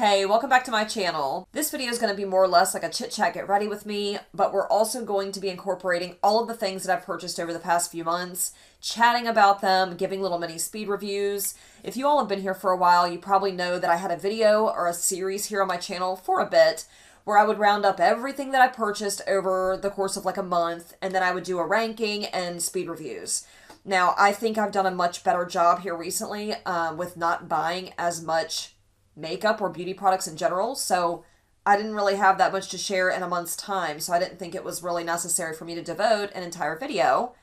Hey, welcome back to my channel. This video is going to be more or less like a chit chat get ready with me, but we're also going to be incorporating all of the things that I've purchased over the past few months, chatting about them, giving little mini speed reviews. If you all have been here for a while, you probably know that I had a video or a series here on my channel for a bit where I would round up everything that I purchased over the course of like a month, and then I would do a ranking and speed reviews. Now, I think I've done a much better job here recently with not buying as much makeup or beauty products in general, so I didn't really have that much to share in a month's time, so I didn't think it was really necessary for me to devote an entire video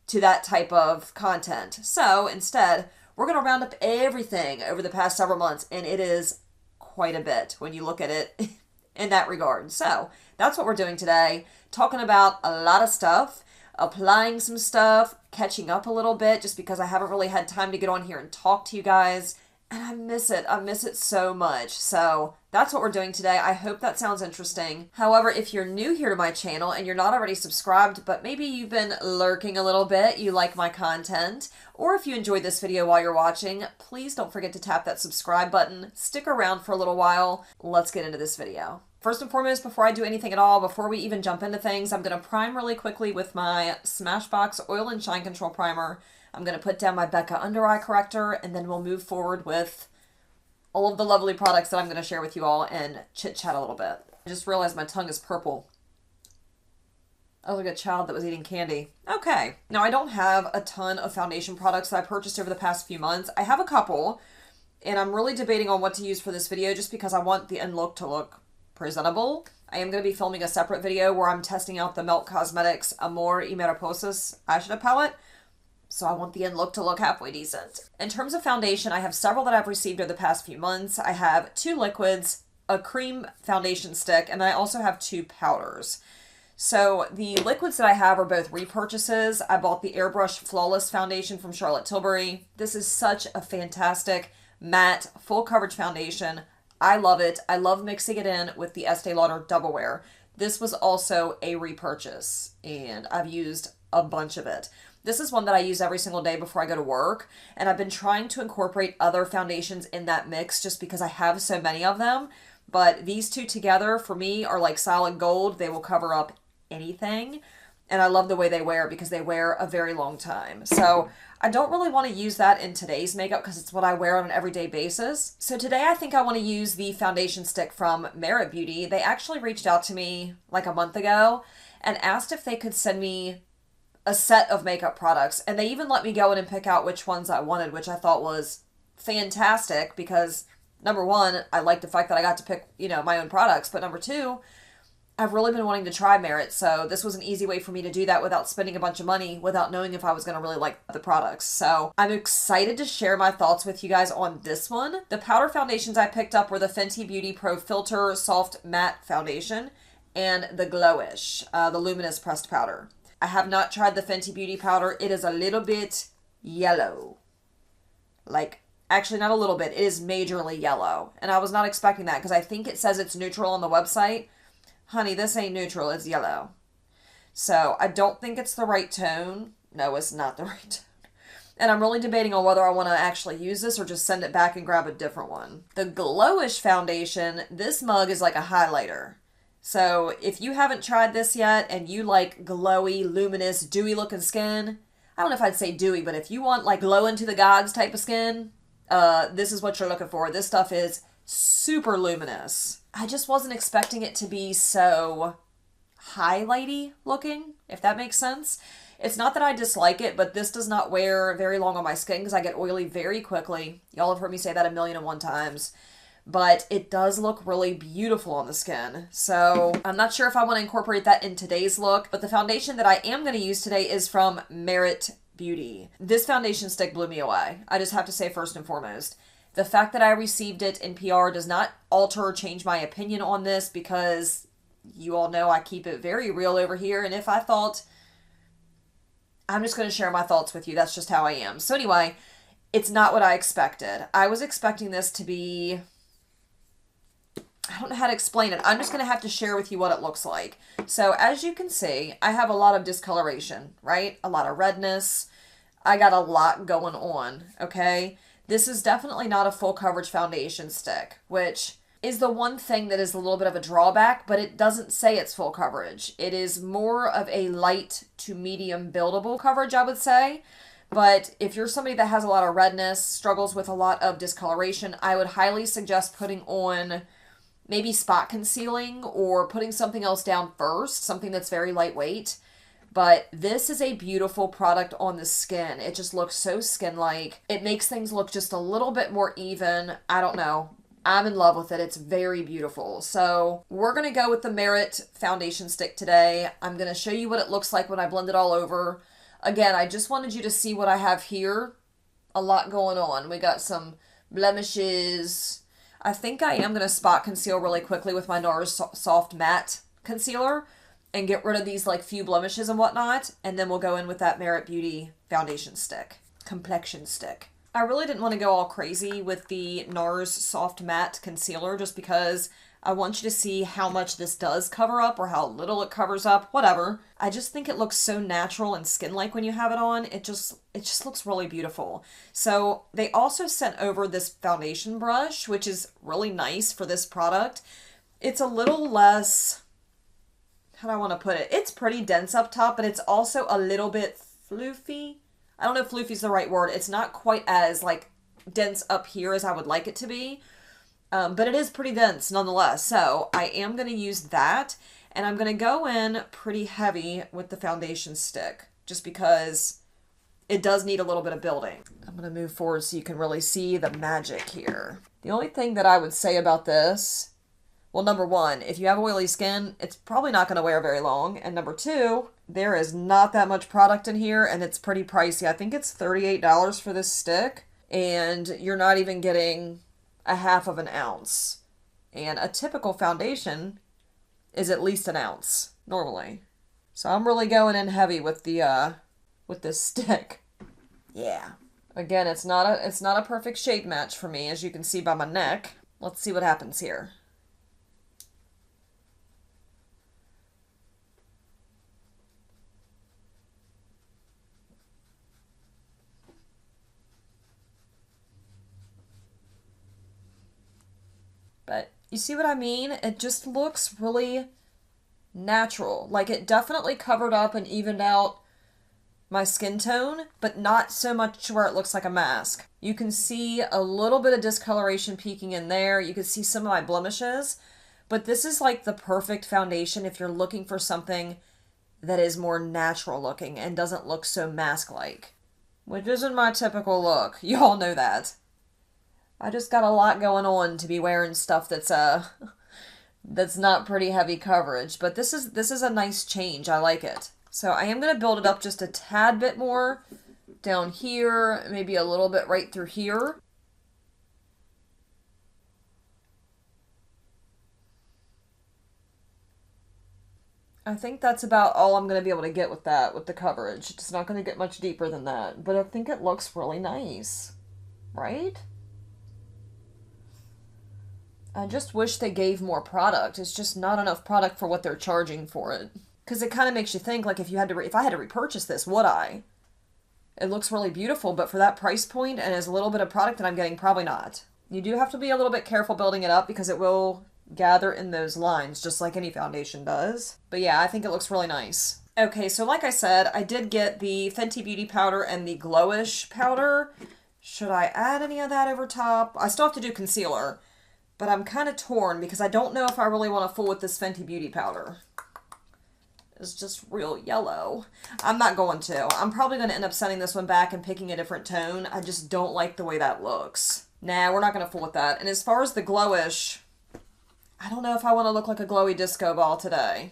to that type of content. So instead, we're going to round up everything over the past several months, and it is quite a bit when you look at it in that regard. So that's what we're doing today, talking about a lot of stuff, applying some stuff, catching up a little bit, just because I haven't really had time to get on here and talk to you guys. And I miss it. I miss it so much. So that's what we're doing today. I hope that sounds interesting. However, if you're new here to my channel and you're not already subscribed, but maybe you've been lurking a little bit, you like my content, or if you enjoyed this video while you're watching, please don't forget to tap that subscribe button. Stick around for a little while. Let's get into this video. First and foremost, before I do anything at all, before we even jump into things, I'm going to prime really quickly with my Smashbox Oil and Shine Control Primer. I'm going to put down my Becca Under Eye Corrector, and then we'll move forward with all of the lovely products that I'm going to share with you all and chit-chat a little bit. I just realized my tongue is purple. I look like a child that was eating candy. Okay. Now, I don't have a ton of foundation products that I purchased over the past few months. I have a couple, and I'm really debating on what to use for this video just because I want the end look to look presentable. I am going to be filming a separate video where I'm testing out the Melt Cosmetics Amore Maniposis eyeshadow palette. So I want the end look to look halfway decent. In terms of foundation, I have several that I've received over the past few months. I have 2 liquids, a cream foundation stick, and I also have 2 powders. So the liquids that I have are both repurchases. I bought the Airbrush Flawless Foundation from Charlotte Tilbury. This is such a fantastic matte full coverage foundation. I love it. I love mixing it in with the Estee Lauder Double Wear. This was also a repurchase, and I've used a bunch of it. This is one that I use every single day before I go to work, and I've been trying to incorporate other foundations in that mix just because I have so many of them, but these 2 together for me are like solid gold. They will cover up anything, and I love the way they wear because they wear a very long time. So I don't really want to use that in today's makeup because it's what I wear on an everyday basis. So today I think I want to use the foundation stick from Merit Beauty. They actually reached out to me like a month ago and asked if they could send me a set of makeup products, and they even let me go in and pick out which ones I wanted, which I thought was fantastic because number 1, I like the fact that I got to pick, my own products, but number 2, I've really been wanting to try Merit, so this was an easy way for me to do that without spending a bunch of money, without knowing if I was going to really like the products. So I'm excited to share my thoughts with you guys on this one. The powder foundations I picked up were the Fenty Beauty Pro Filter Soft Matte Foundation and the Glowish, the Luminous Pressed Powder. I have not tried the Fenty Beauty powder. It is a little bit yellow. Like, actually not a little bit. It is majorly yellow. And I was not expecting that because I think it says it's neutral on the website. Honey, this ain't neutral. It's yellow. So I don't think it's the right tone. No, it's not the right tone. And I'm really debating on whether I want to actually use this or just send it back and grab a different one. The Glowish foundation, this mug is like a highlighter. So if you haven't tried this yet and you like glowy, luminous, dewy looking skin, I don't know if I'd say dewy, but if you want like glow into the gods type of skin, this is what you're looking for. This stuff is super luminous. I just wasn't expecting it to be so highlighty looking, if that makes sense. It's not that I dislike it, but this does not wear very long on my skin because I get oily very quickly. Y'all have heard me say that 1,000,001 times. But it does look really beautiful on the skin. So I'm not sure if I want to incorporate that in today's look, but the foundation that I am going to use today is from Merit Beauty. This foundation stick blew me away. I just have to say first and foremost, the fact that I received it in PR does not alter or change my opinion on this because you all know I keep it very real over here. And if I thought, I'm just going to share my thoughts with you. That's just how I am. So anyway, it's not what I expected. I was expecting this to be, I don't know how to explain it. I'm just going to have to share with you what it looks like. So as you can see, I have a lot of discoloration, right? A lot of redness. I got a lot going on, okay? This is definitely not a full coverage foundation stick, which is the one thing that is a little bit of a drawback, but it doesn't say it's full coverage. It is more of a light to medium buildable coverage, I would say. But if you're somebody that has a lot of redness, struggles with a lot of discoloration, I would highly suggest putting on maybe spot concealing or putting something else down first, something that's very lightweight. But this is a beautiful product on the skin. It just looks so skin-like. It makes things look just a little bit more even. I don't know. I'm in love with it. It's very beautiful. So we're going to go with the Merit foundation stick today. I'm going to show you what it looks like when I blend it all over. Again, I just wanted you to see what I have here. A lot going on. We got some blemishes. I think I am going to spot conceal really quickly with my Nars Soft Matte Concealer and get rid of these like few blemishes and whatnot. And then we'll go in with that Merit Beauty foundation stick. Complexion stick. I really didn't want to go all crazy with the Nars Soft Matte Concealer just because I want you to see how much this does cover up or how little it covers up, whatever. I just think it looks so natural and skin-like when you have it on. It just looks really beautiful. So they also sent over this foundation brush, which is really nice for this product. It's a little less, how do I want to put it? It's pretty dense up top, but it's also a little bit floofy. I don't know if floofy is the right word. It's not quite as like dense up here as I would like it to be. But it is pretty dense nonetheless. So I am going to use that. And I'm going to go in pretty heavy with the foundation stick. Just because it does need a little bit of building. I'm going to move forward so you can really see the magic here. The only thing that I would say about this, well, number one, if you have oily skin, it's probably not going to wear very long. And number two, there is not that much product in here and it's pretty pricey. I think it's $38 for this stick. And you're not even getting a half of an ounce. And a typical foundation is at least an ounce normally. So I'm really going in heavy with the with this stick. Yeah. Again, it's not a perfect shade match for me, as you can see by my neck. Let's see what happens here. But you see what I mean? It just looks really natural. Like it definitely covered up and evened out my skin tone, but not so much to where it looks like a mask. You can see a little bit of discoloration peeking in there. You can see some of my blemishes, but this is like the perfect foundation if you're looking for something that is more natural looking and doesn't look so mask-like, which isn't my typical look. You all know that. I just got a lot going on to be wearing stuff that's that's not pretty heavy coverage, but this is a nice change. I like it. So I am going to build it up just a tad bit more down here, maybe a little bit right through here. I think that's about all I'm going to be able to get with that, with the coverage. It's not going to get much deeper than that, but I think it looks really nice, right? I just wish they gave more product. It's just not enough product for what they're charging for it. Because it kind of makes you think, like, if I had to repurchase this, would I? It looks really beautiful, but for that price point and as a little bit of product that I'm getting, probably not. You do have to be a little bit careful building it up because it will gather in those lines, just like any foundation does. But yeah, I think it looks really nice. Okay, so like I said, I did get the Fenty Beauty powder and the Glowish powder. Should I add any of that over top? I still have to do concealer. But I'm kind of torn because I don't know if I really want to fool with this Fenty Beauty powder. It's just real yellow. I'm not going to. I'm probably going to end up sending this one back and picking a different tone. I just don't like the way that looks. Nah, we're not going to fool with that. And as far as the Glowish, I don't know if I want to look like a glowy disco ball today.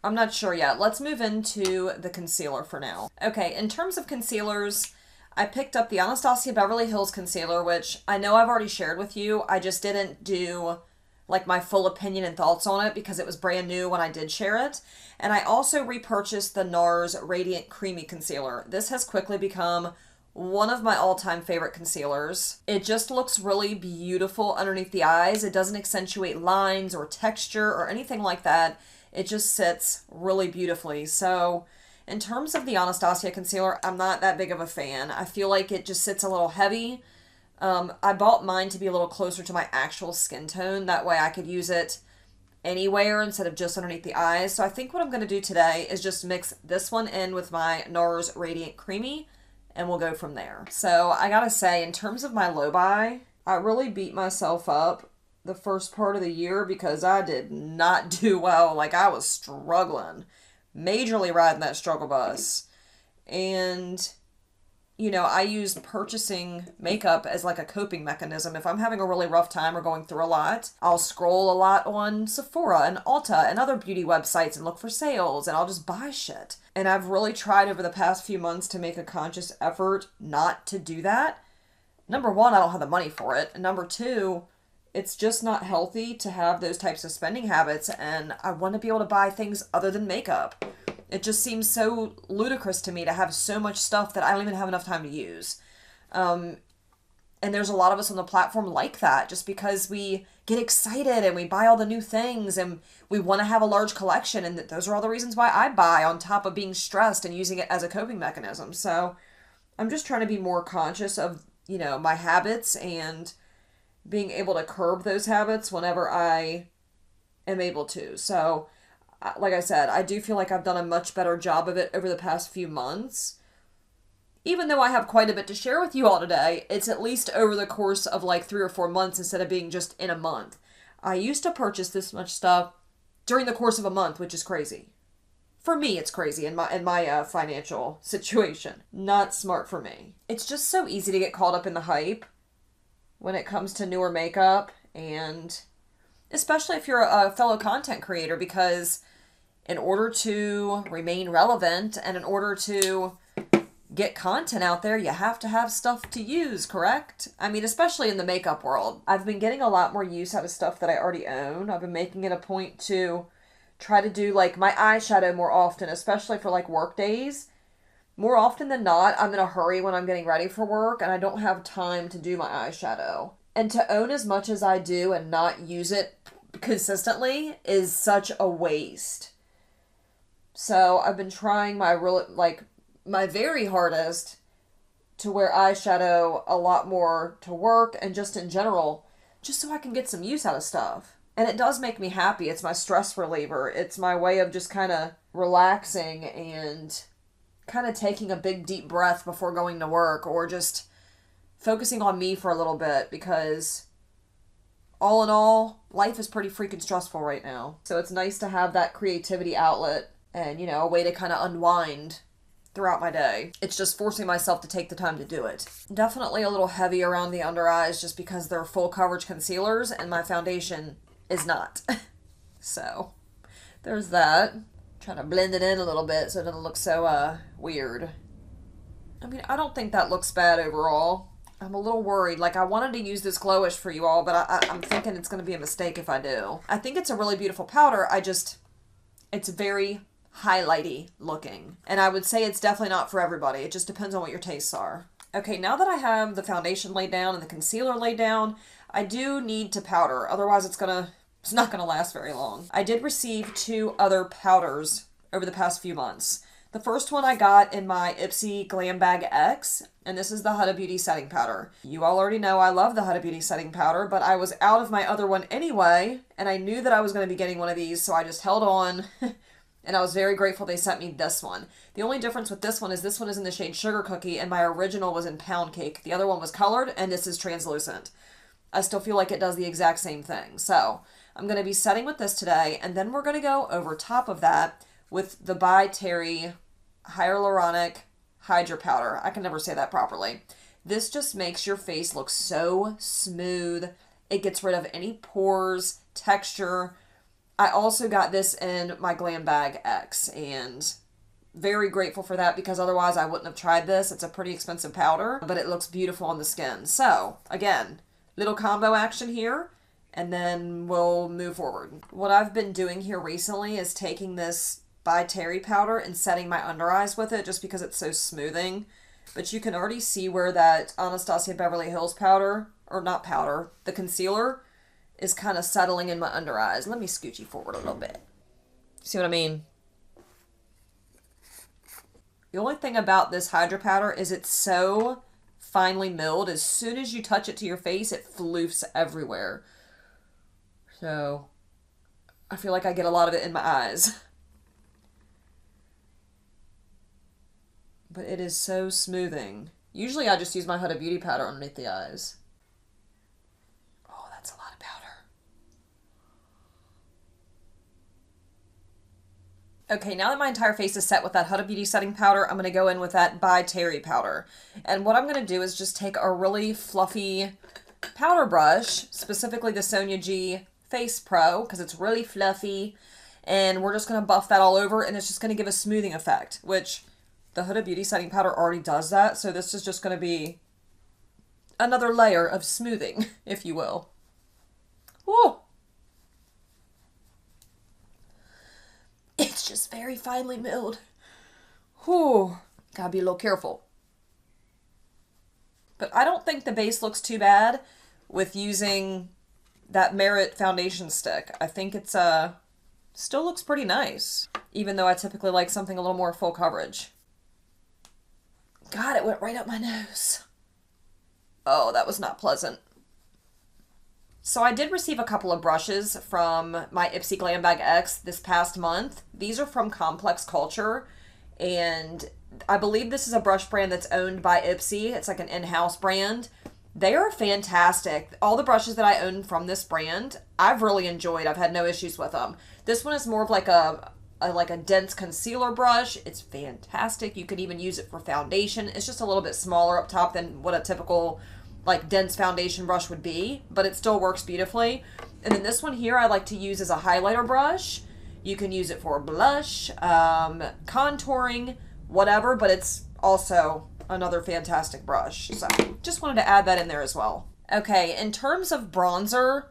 I'm not sure yet. Let's move into the concealer for now. Okay, in terms of concealers, I picked up the Anastasia Beverly Hills concealer, which I know I've already shared with you. I just didn't do like my full opinion and thoughts on it because it was brand new when I did share it. And I also repurchased the Nars Radiant Creamy Concealer. This has quickly become one of my all-time favorite concealers. It just looks really beautiful underneath the eyes. It doesn't accentuate lines or texture or anything like that. It just sits really beautifully. So in terms of the Anastasia concealer, I'm not that big of a fan. I feel like it just sits a little heavy. I bought mine to be a little closer to my actual skin tone. That way I could use it anywhere instead of just underneath the eyes. So I think what I'm going to do today is just mix this one in with my Nars Radiant Creamy, and we'll go from there. So I gotta say, in terms of my low buy, I really beat myself up the first part of the year because I did not do well. Like, I was struggling, majorly riding that struggle bus. And, you know, I use purchasing makeup as like a coping mechanism. If I'm having a really rough time or going through a lot, I'll scroll a lot on Sephora and Ulta and other beauty websites and look for sales, and I'll just buy shit. And I've really tried over the past few months to make a conscious effort not to do that. Number one, I don't have the money for it. And number two, it's just not healthy to have those types of spending habits, and I want to be able to buy things other than makeup. It just seems so ludicrous to me to have so much stuff that I don't even have enough time to use. And there's a lot of us on the platform like that, just because we get excited and we buy all the new things and we want to have a large collection, and those are all the reasons why I buy, on top of being stressed and using it as a coping mechanism. So I'm just trying to be more conscious of, you know, my habits and being able to curb those habits whenever I am able to. So, like I said, I do feel like I've done a much better job of it over the past few months. Even though I have quite a bit to share with you all today, it's at least over the course of like 3 or 4 months instead of being just in a month. I used to purchase this much stuff during the course of a month, which is crazy. For me, it's crazy in my financial situation. Not smart for me. It's just so easy to get caught up in the hype when it comes to newer makeup, and especially if you're a fellow content creator, because in order to remain relevant and in order to get content out there, you have to have stuff to use, correct? I mean, especially in the makeup world. I've been getting a lot more use out of stuff that I already own. I've been making it a point to try to do like my eyeshadow more often, especially for like work days. More often than not, I'm in a hurry when I'm getting ready for work and I don't have time to do my eyeshadow. And to own as much as I do and not use it consistently is such a waste. So I've been trying my very hardest to wear eyeshadow a lot more to work and just in general, just so I can get some use out of stuff. And it does make me happy. It's my stress reliever. It's my way of just kind of relaxing and kind of taking a big deep breath before going to work, or just focusing on me for a little bit, because all in all, life is pretty freaking stressful right now. So it's nice to have that creativity outlet and, you know, a way to kind of unwind throughout my day. It's just forcing myself to take the time to do it. Definitely a little heavy around the under eyes just because they're full coverage concealers and my foundation is not. So there's that. Trying to blend it in a little bit so it doesn't look so weird. I mean, I don't think that looks bad overall. I'm a little worried. Like, I wanted to use this glowish for you all, but I'm thinking it's going to be a mistake if I do. I think it's a really beautiful powder. It's very highlighty looking. And I would say it's definitely not for everybody. It just depends on what your tastes are. Okay, now that I have the foundation laid down and the concealer laid down, I do need to powder. Otherwise, it's not going to last very long. I did receive 2 other powders over the past few months. The first one I got in my Ipsy Glam Bag X, and this is the Huda Beauty Setting Powder. You all already know I love the Huda Beauty Setting Powder, but I was out of my other one anyway, and I knew that I was going to be getting one of these, so I just held on, and I was very grateful they sent me this one. The only difference with this one is in the shade Sugar Cookie, and my original was in Pound Cake. The other one was colored, and this is translucent. I still feel like it does the exact same thing. So I'm going to be setting with this today, and then we're going to go over top of that with the By Terry Hyaluronic Hydra Powder. I can never say that properly. This just makes your face look so smooth. It gets rid of any pores, texture. I also got this in my Glam Bag X, and very grateful for that because otherwise I wouldn't have tried this. It's a pretty expensive powder, but it looks beautiful on the skin. So, again, little combo action here, and then we'll move forward. What I've been doing here recently is taking this By Terry powder and setting my under eyes with it just because it's so smoothing. But you can already see where that Anastasia Beverly Hills powder, or not powder, the concealer, is kind of settling in my under eyes. Let me scooch you forward a little bit. See what I mean? The only thing about this Hydra powder is it's so finely milled. As soon as you touch it to your face, it floofs everywhere. So I feel like I get a lot of it in my eyes. But it is so smoothing. Usually I just use my Huda Beauty powder underneath the eyes. Oh, that's a lot of powder. Okay, now that my entire face is set with that Huda Beauty setting powder, I'm going to go in with that By Terry powder. And what I'm going to do is just take a really fluffy powder brush, specifically the Sonia G Face Pro, because it's really fluffy. And we're just going to buff that all over, and it's just going to give a smoothing effect, which the Huda Beauty setting powder already does that. So this is just going to be another layer of smoothing, if you will. Woo! It's just very finely milled. Whew. Gotta be a little careful. But I don't think the base looks too bad with using that Merit foundation stick. I think it's still looks pretty nice, even though I typically like something a little more full coverage. God, it went right up my nose. Oh, that was not pleasant. So I did receive a couple of brushes from my Ipsy Glam Bag X this past month. These are from Complex Culture, and I believe this is a brush brand that's owned by Ipsy. It's like an in-house brand. They are fantastic. All the brushes that I own from this brand, I've really enjoyed. I've had no issues with them. This one is more of like a dense concealer brush. It's fantastic. You could even use it for foundation. It's just a little bit smaller up top than what a typical like dense foundation brush would be, but it still works beautifully. And then this one here I like to use as a highlighter brush. You can use it for blush, contouring, whatever, but it's also another fantastic brush. So just wanted to add that in there as well. Okay, in terms of bronzer,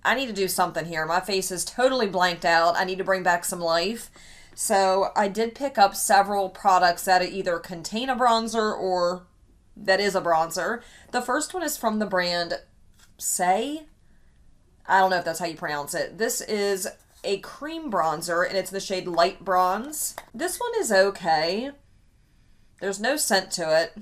I need to do something here. My face is totally blanked out. I need to bring back some life. So I did pick up several products that either contain a bronzer or that is a bronzer. The first one is from the brand Say. I don't know if that's how you pronounce it. This is a cream bronzer, and it's the shade Light Bronze. This one is okay. There's no scent to it.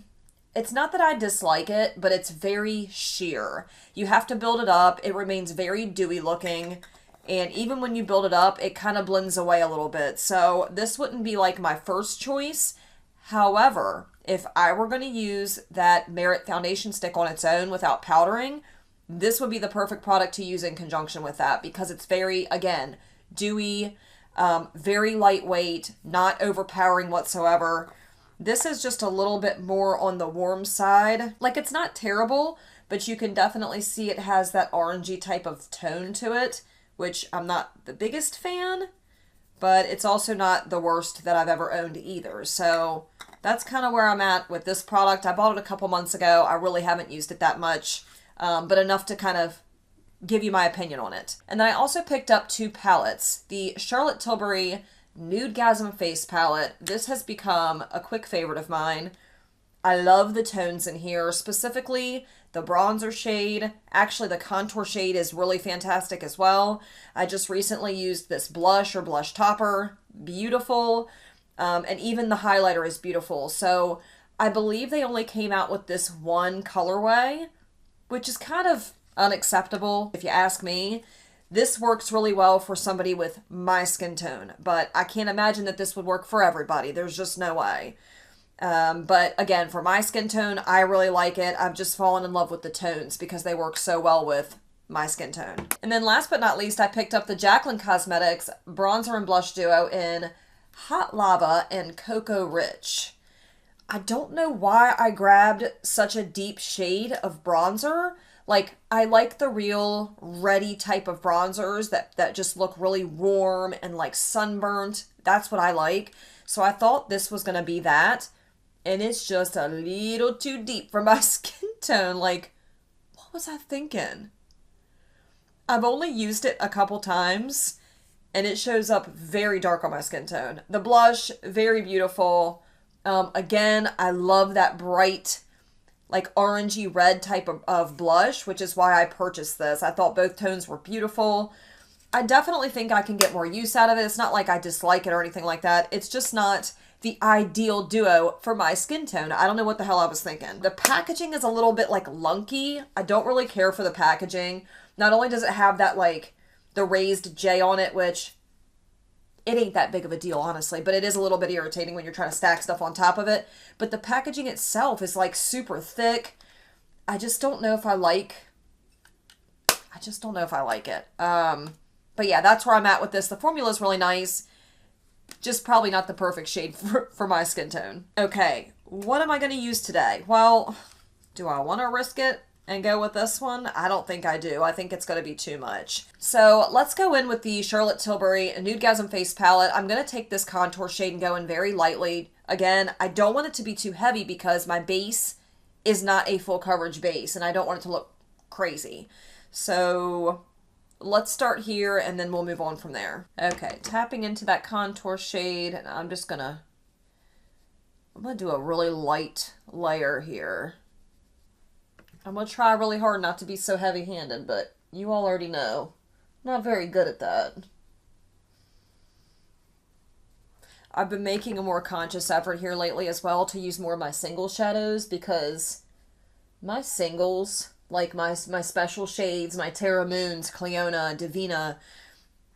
It's not that I dislike it, but it's very sheer. You have to build it up. It remains very dewy looking, and even when you build it up, it kind of blends away a little bit. So this wouldn't be like my first choice. However, if I were going to use that Merit foundation stick on its own without powdering, this would be the perfect product to use in conjunction with that, because it's very, again, dewy, very lightweight, not overpowering whatsoever. This is just a little bit more on the warm side. Like, it's not terrible, but you can definitely see it has that orangey type of tone to it, which I'm not the biggest fan, but it's also not the worst that I've ever owned either. So that's kind of where I'm at with this product. I bought it a couple months ago. I really haven't used it that much, but enough to kind of give you my opinion on it. And then I also picked up two palettes. The Charlotte Tilbury Nudegasm Face Palette. This has become a quick favorite of mine. I love the tones in here, specifically the bronzer shade. Actually, the contour shade is really fantastic as well. I just recently used this blush or blush topper. Beautiful. And even the highlighter is beautiful. So I believe they only came out with this one colorway, which is kind of unacceptable if you ask me. This works really well for somebody with my skin tone, but I can't imagine that this would work for everybody. There's just no way. But again, for my skin tone, I really like it. I've just fallen in love with the tones because they work so well with my skin tone. And then last but not least, I picked up the Jaclyn Cosmetics Bronzer and Blush Duo in Hot Lava and Cocoa Rich. I don't know why I grabbed such a deep shade of bronzer. Like, I like the real ready type of bronzers that just look really warm and like sunburnt. That's what I like. So I thought this was going to be that. And it's just a little too deep for my skin tone. Like, what was I thinking? I've only used it a couple times, and it shows up very dark on my skin tone. The blush, very beautiful. Again, I love that bright, like orangey red type of blush, which is why I purchased this. I thought both tones were beautiful. I definitely think I can get more use out of it. It's not like I dislike it or anything like that. It's just not the ideal duo for my skin tone. I don't know what the hell I was thinking. The packaging is a little bit like lunky. I don't really care for the packaging. Not only does it have that like the raised J on it, which it ain't that big of a deal, honestly, but it is a little bit irritating when you're trying to stack stuff on top of it. But the packaging itself is like super thick. I just don't know if I like it. But yeah, that's where I'm at with this. The formula is really nice. Just probably not the perfect shade for my skin tone. Okay, what am I going to use today? Well, do I want to risk it and go with this one? I don't think I do. I think it's going to be too much. So let's go in with the Charlotte Tilbury Nudegasm Face Palette. I'm going to take this contour shade and go in very lightly. Again, I don't want it to be too heavy because my base is not a full coverage base and I don't want it to look crazy. So let's start here and then we'll move on from there. Okay, tapping into that contour shade, and I'm gonna do a really light layer here. I'm gonna try really hard not to be so heavy-handed, but you all already know I'm not very good at that. I've been making a more conscious effort here lately as well to use more of my single shadows, because my singles, like my special shades, my Terra Moons, Cleona, Divina,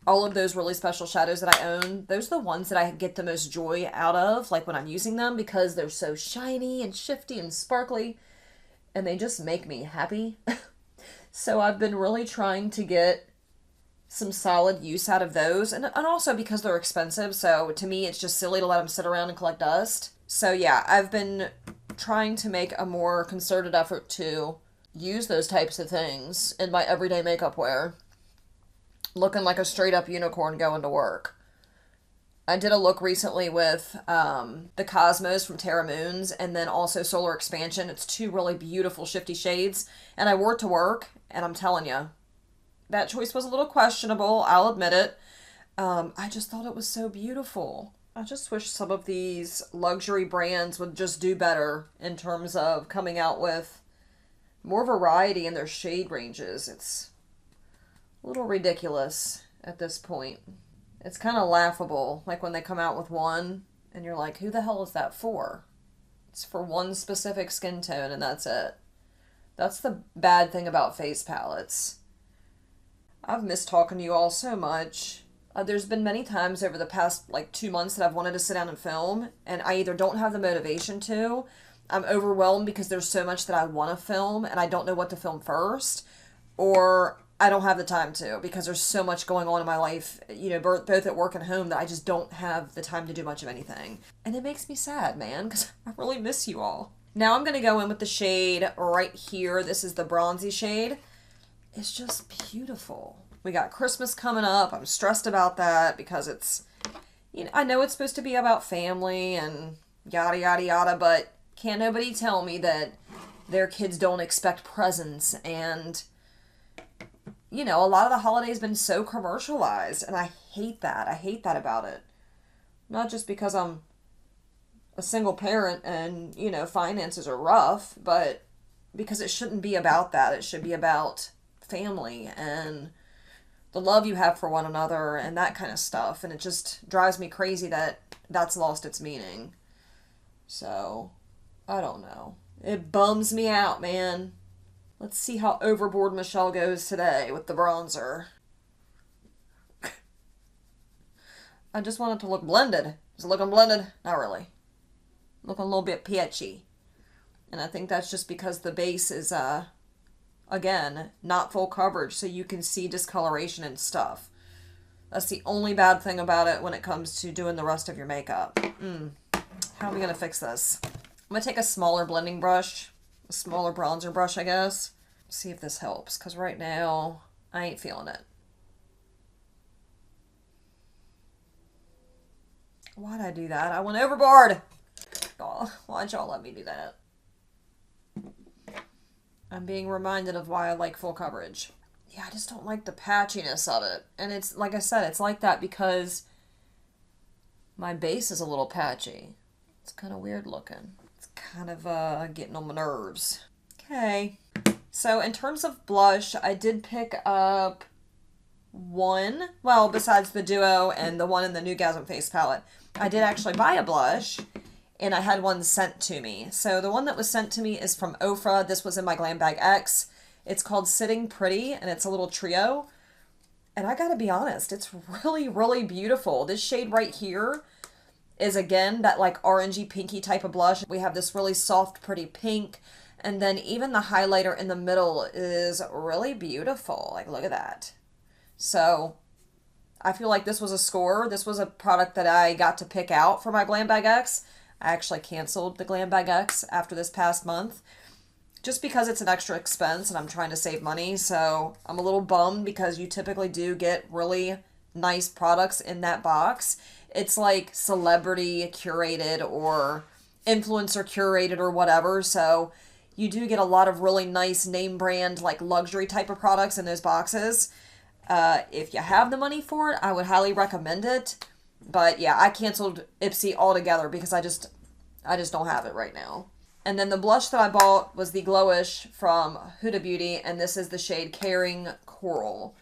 all of those really special shadows that I own, those are the ones that I get the most joy out of, like when I'm using them, because they're so shiny and shifty and sparkly, and they just make me happy. So I've been really trying to get some solid use out of those, and also because they're expensive, so to me it's just silly to let them sit around and collect dust. So yeah, I've been trying to make a more concerted effort to use those types of things in my everyday makeup wear, looking like a straight up unicorn going to work. I did a look recently with the Cosmos from Terra Moons and then also Solar Expansion. It's two really beautiful shifty shades, and I wore it to work, and I'm telling you, that choice was a little questionable, I'll admit it. I just thought it was so beautiful. I just wish some of these luxury brands would just do better in terms of coming out with more variety in their shade ranges. It's a little ridiculous at this point. It's kind of laughable, like when they come out with one and you're like, who the hell is that for? It's for one specific skin tone and that's it. That's the bad thing about face palettes. I've missed talking to you all so much. There's been many times over the past 2 months that I've wanted to sit down and film, and I either don't have the motivation to, I'm overwhelmed because there's so much that I want to film and I don't know what to film first, or I don't have the time to because there's so much going on in my life, both at work and home, that I just don't have the time to do much of anything. And it makes me sad, man, because I really miss you all. Now I'm going to go in with the shade right here. This is the bronzy shade. It's just beautiful. We got Christmas coming up. I'm stressed about that because it's, I know it's supposed to be about family and yada, yada, yada, but can't nobody tell me that their kids don't expect presents. And, a lot of the holidays been so commercialized, and I hate that. I hate that about it. Not just because I'm a single parent and, finances are rough, but because it shouldn't be about that. It should be about family and the love you have for one another and that kind of stuff. And it just drives me crazy that that's lost its meaning. So, I don't know. It bums me out, man. Let's see how overboard Michelle goes today with the bronzer. I just want it to look blended. Is it looking blended? Not really. Looking a little bit peachy. And I think that's just because the base is, again, not full coverage, so you can see discoloration and stuff. That's the only bad thing about it when it comes to doing the rest of your makeup. How are we going to fix this? I'm going to take a smaller blending brush, a smaller bronzer brush, I guess. See if this helps, because right now, I ain't feeling it. Why'd I do that? I went overboard! Oh, why'd y'all let me do that? I'm being reminded of why I like full coverage. Yeah, I just don't like the patchiness of it. And it's, like I said, it's like that because my base is a little patchy. It's kind of weird looking. It's kind of getting on my nerves. Okay. So in terms of blush, I did pick up one, well, besides the Duo and the one in the Nudegasm face palette, I did actually buy a blush, and I had one sent to me. So the one that was sent to me is from Ofra. This was in my Glam Bag X. It's called Sitting Pretty, and it's a little trio. And I gotta be honest, it's really, really beautiful. This shade right here is, again, that like orangey pinky type of blush. We have this really soft, pretty pink. And then even the highlighter in the middle is really beautiful. Like, look at that. So I feel like this was a score. This was a product that I got to pick out for my Glam Bag X. I actually canceled the Glam Bag X after this past month, just because it's an extra expense and I'm trying to save money. So I'm a little bummed because you typically do get really nice products in that box. It's like celebrity curated or influencer curated or whatever. So you do get a lot of really nice name brand, like luxury type of products in those boxes. If you have the money for it, I would highly recommend it. But yeah, I canceled Ipsy altogether because I just don't have it right now. And then the blush that I bought was the Glowish from Huda Beauty, and this is the shade Caring Coral.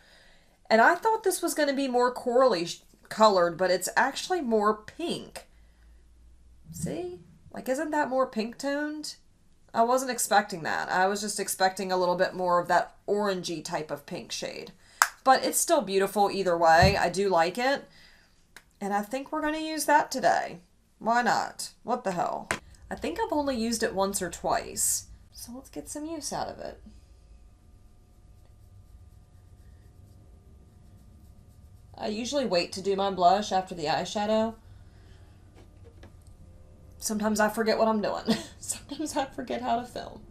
And I thought this was going to be more corally colored, but it's actually more pink. See? Like, isn't that more pink toned? I wasn't expecting that. I was just expecting a little bit more of that orangey type of pink shade. But it's still beautiful either way. I do like it. And I think we're going to use that today. Why not? What the hell? I think I've only used it once or twice. So let's get some use out of it. I usually wait to do my blush after the eyeshadow. Sometimes I forget what I'm doing. Sometimes I forget how to film.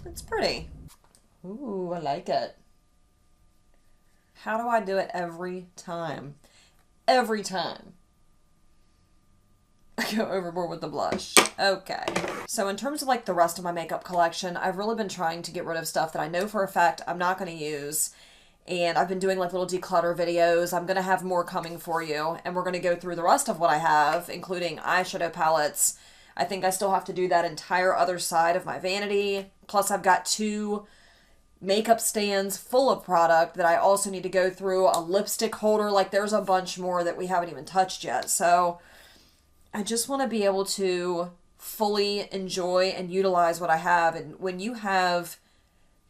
It's pretty. Ooh, I like it. How do I do it every time? Every time. I go overboard with the blush. Okay. So in terms of like the rest of my makeup collection, I've really been trying to get rid of stuff that I know for a fact I'm not going to use. And I've been doing like little declutter videos. I'm going to have more coming for you. And we're going to go through the rest of what I have, including eyeshadow palettes. I think I still have to do that entire other side of my vanity. Plus I've got 2 makeup stands full of product that I also need to go through. A lipstick holder. Like, there's a bunch more that we haven't even touched yet. So I just want to be able to fully enjoy and utilize what I have. And when you have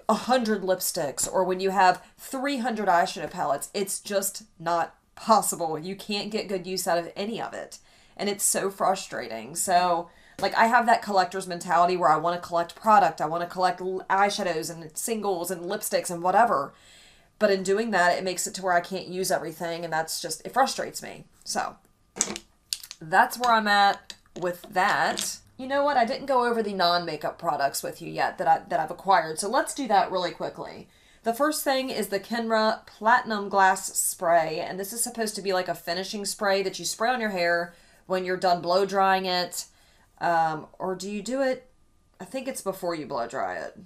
100 lipsticks or when you have 300 eyeshadow palettes, it's just not possible. You can't get good use out of any of it. And it's so frustrating. So, like, I have that collector's mentality where I want to collect product. I want to collect eyeshadows and singles and lipsticks and whatever. But in doing that, it makes it to where I can't use everything. And that's just, it frustrates me. So that's where I'm at with that. You know what? I didn't go over the non-makeup products with you yet that I've acquired. So let's do that really quickly. The first thing is the Kenra Platinum Glass Spray. And this is supposed to be like a finishing spray that you spray on your hair when you're done blow drying it. Or do you do it? I think it's before you blow dry it.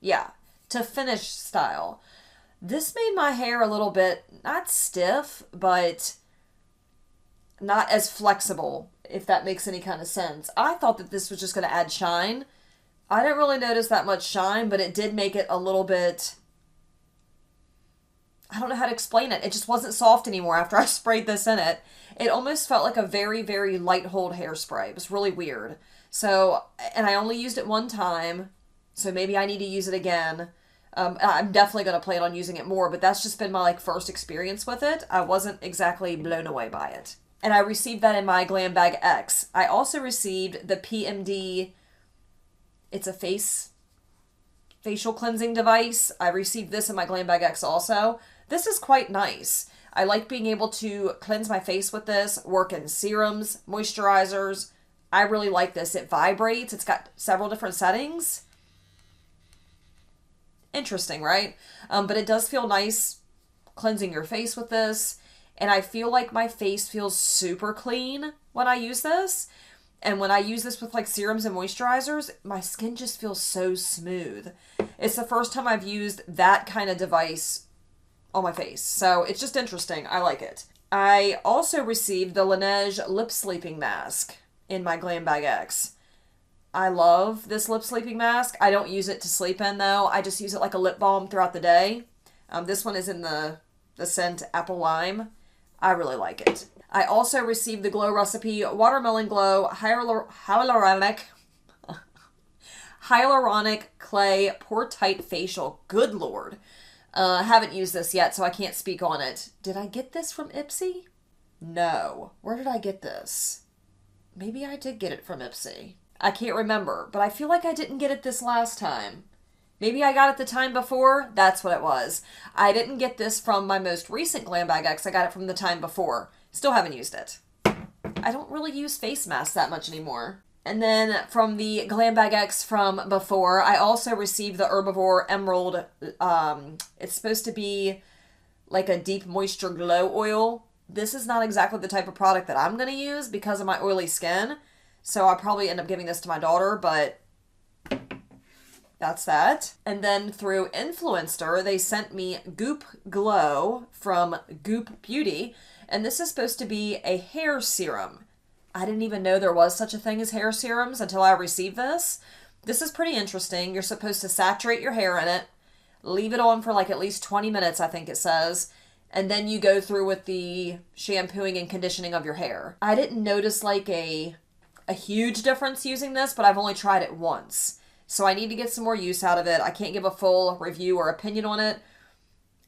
Yeah, to finish style. This made my hair a little bit, not stiff, but not as flexible, if that makes any kind of sense. I thought that this was just going to add shine. I didn't really notice that much shine, but it did make it a little bit, I don't know how to explain it. It just wasn't soft anymore after I sprayed this in it. It almost felt like a very, very light hold hairspray. It was really weird. So, and I only used it one time, so maybe I need to use it again. I'm definitely going to plan on using it more, but that's just been my like first experience with it. I wasn't exactly blown away by it. And I received that in my Glam Bag X. I also received the PMD, it's a facial cleansing device. I received this in my Glam Bag X also. This is quite nice. I like being able to cleanse my face with this, work in serums, moisturizers. I really like this. It vibrates. It's got several different settings. Interesting, right? But it does feel nice cleansing your face with this. And I feel like my face feels super clean when I use this. And when I use this with like serums and moisturizers, my skin just feels so smooth. It's the first time I've used that kind of device on my face. So it's just interesting. I like it. I also received the Laneige Lip Sleeping Mask in my Glam Bag X. I love this lip sleeping mask. I don't use it to sleep in though. I just use it like a lip balm throughout the day. This one is in the scent Apple Lime. I really like it. I also received the Glow Recipe Watermelon Glow Hyaluronic Clay Pore Tight Facial. Good Lord. I haven't used this yet, so I can't speak on it. Did I get this from Ipsy? No. Where did I get this? Maybe I did get it from Ipsy. I can't remember, but I feel like I didn't get it this last time. Maybe I got it the time before? That's what it was. I didn't get this from my most recent Glam Bag X. I got it from the time before. Still haven't used it. I don't really use face masks that much anymore. And then from the Glam Bag X from before, I also received the Herbivore Emerald. It's supposed to be like a deep moisture glow oil. This is not exactly the type of product that I'm going to use because of my oily skin. So I'll probably end up giving this to my daughter, but that's that. And then through Influencer, they sent me Goop Glow from Goop Beauty. And this is supposed to be a hair serum. I didn't even know there was such a thing as hair serums until I received this. This is pretty interesting. You're supposed to saturate your hair in it, leave it on for like at least 20 minutes, I think it says, and then you go through with the shampooing and conditioning of your hair. I didn't notice like a huge difference using this, but I've only tried it once. So I need to get some more use out of it. I can't give a full review or opinion on it.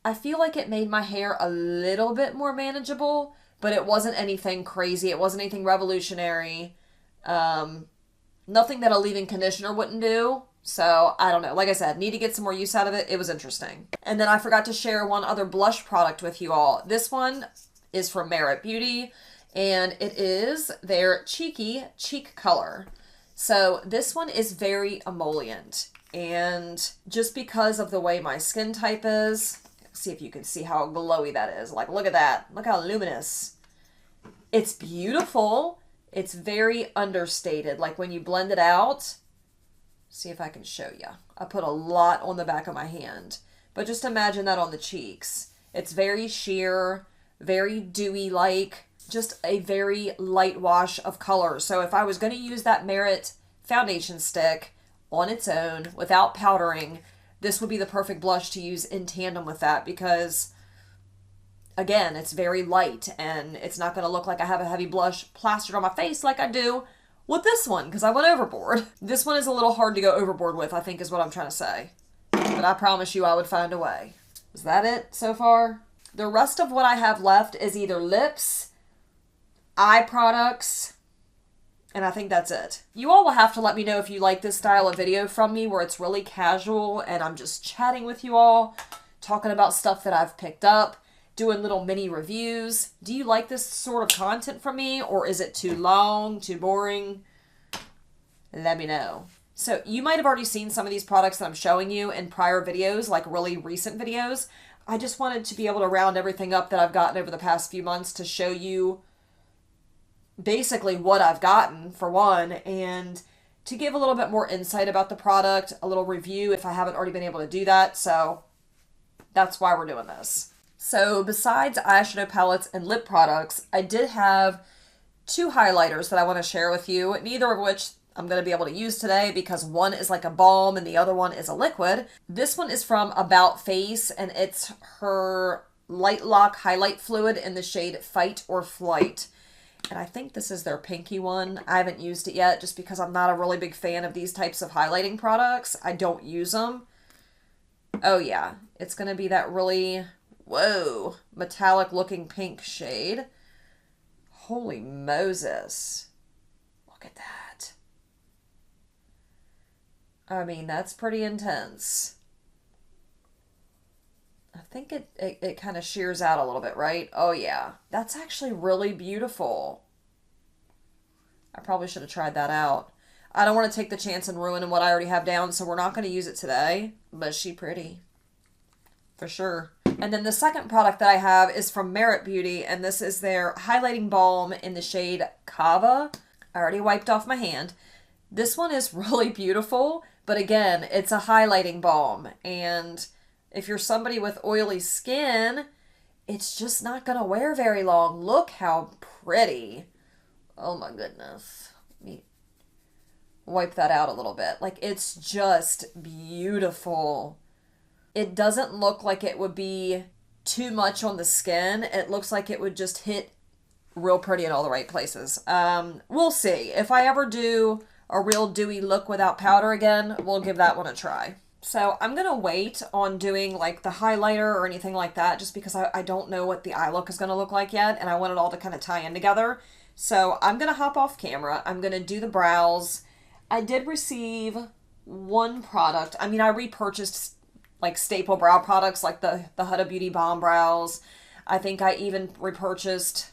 I feel like it made my hair a little bit more manageable, but it wasn't anything crazy. It wasn't anything revolutionary. Nothing that a leave-in conditioner wouldn't do. So, I don't know. Like I said, need to get some more use out of it. It was interesting. And then I forgot to share one other blush product with you all. This one is from Merit Beauty, and it is their Cheeky Cheek Color. So, this one is very emollient. And just because of the way my skin type is, see if you can see how glowy that is. Like, look at that. Look how luminous. It's beautiful. It's very understated. Like, when you blend it out, see if I can show you. I put a lot on the back of my hand. But just imagine that on the cheeks. It's very sheer, very dewy-like, just a very light wash of color. So if I was going to use that Merit foundation stick on its own without powdering, this would be the perfect blush to use in tandem with that because, again, it's very light and it's not going to look like I have a heavy blush plastered on my face like I do with this one because I went overboard. This one is a little hard to go overboard with, I think is what I'm trying to say. But I promise you I would find a way. Is that it so far? The rest of what I have left is either lips, eye products, and I think that's it. You all will have to let me know if you like this style of video from me where it's really casual and I'm just chatting with you all, talking about stuff that I've picked up, doing little mini reviews. Do you like this sort of content from me, or is it too long, too boring? Let me know. So you might have already seen some of these products that I'm showing you in prior videos, like really recent videos. I just wanted to be able to round everything up that I've gotten over the past few months to show you basically what I've gotten, for one, and to give a little bit more insight about the product, a little review if I haven't already been able to do that. So that's why we're doing this. So besides eyeshadow palettes and lip products, I did have two highlighters that I want to share with you, neither of which I'm going to be able to use today because one is like a balm and the other one is a liquid. This one is from About Face, and it's her Light Lock Highlight Fluid in the shade Fight or Flight. And I think this is their pinky one. I haven't used it yet just because I'm not a really big fan of these types of highlighting products. I don't use them. Oh yeah, it's going to be that really, whoa, metallic looking pink shade. Holy Moses. Look at that. I mean, that's pretty intense. I think it kind of shears out a little bit, right? Oh, yeah. That's actually really beautiful. I probably should have tried that out. I don't want to take the chance and ruin what I already have down, so we're not going to use it today. But she pretty. For sure. And then the second product that I have is from Merit Beauty, and this is their highlighting balm in the shade Kava. I already wiped off my hand. This one is really beautiful, but again, it's a highlighting balm, and if you're somebody with oily skin, it's just not going to wear very long. Look how pretty. Oh my goodness. Let me wipe that out a little bit. Like, it's just beautiful. It doesn't look like it would be too much on the skin. It looks like it would just hit real pretty in all the right places. We'll see. If I ever do a real dewy look without powder again, we'll give that one a try. So I'm going to wait on doing like the highlighter or anything like that just because I don't know what the eye look is going to look like yet, and I want it all to kind of tie in together. So I'm going to hop off camera. I'm going to do the brows. I did receive one product. I mean, I repurchased like staple brow products like the Huda Beauty Balm Brows. I think I even repurchased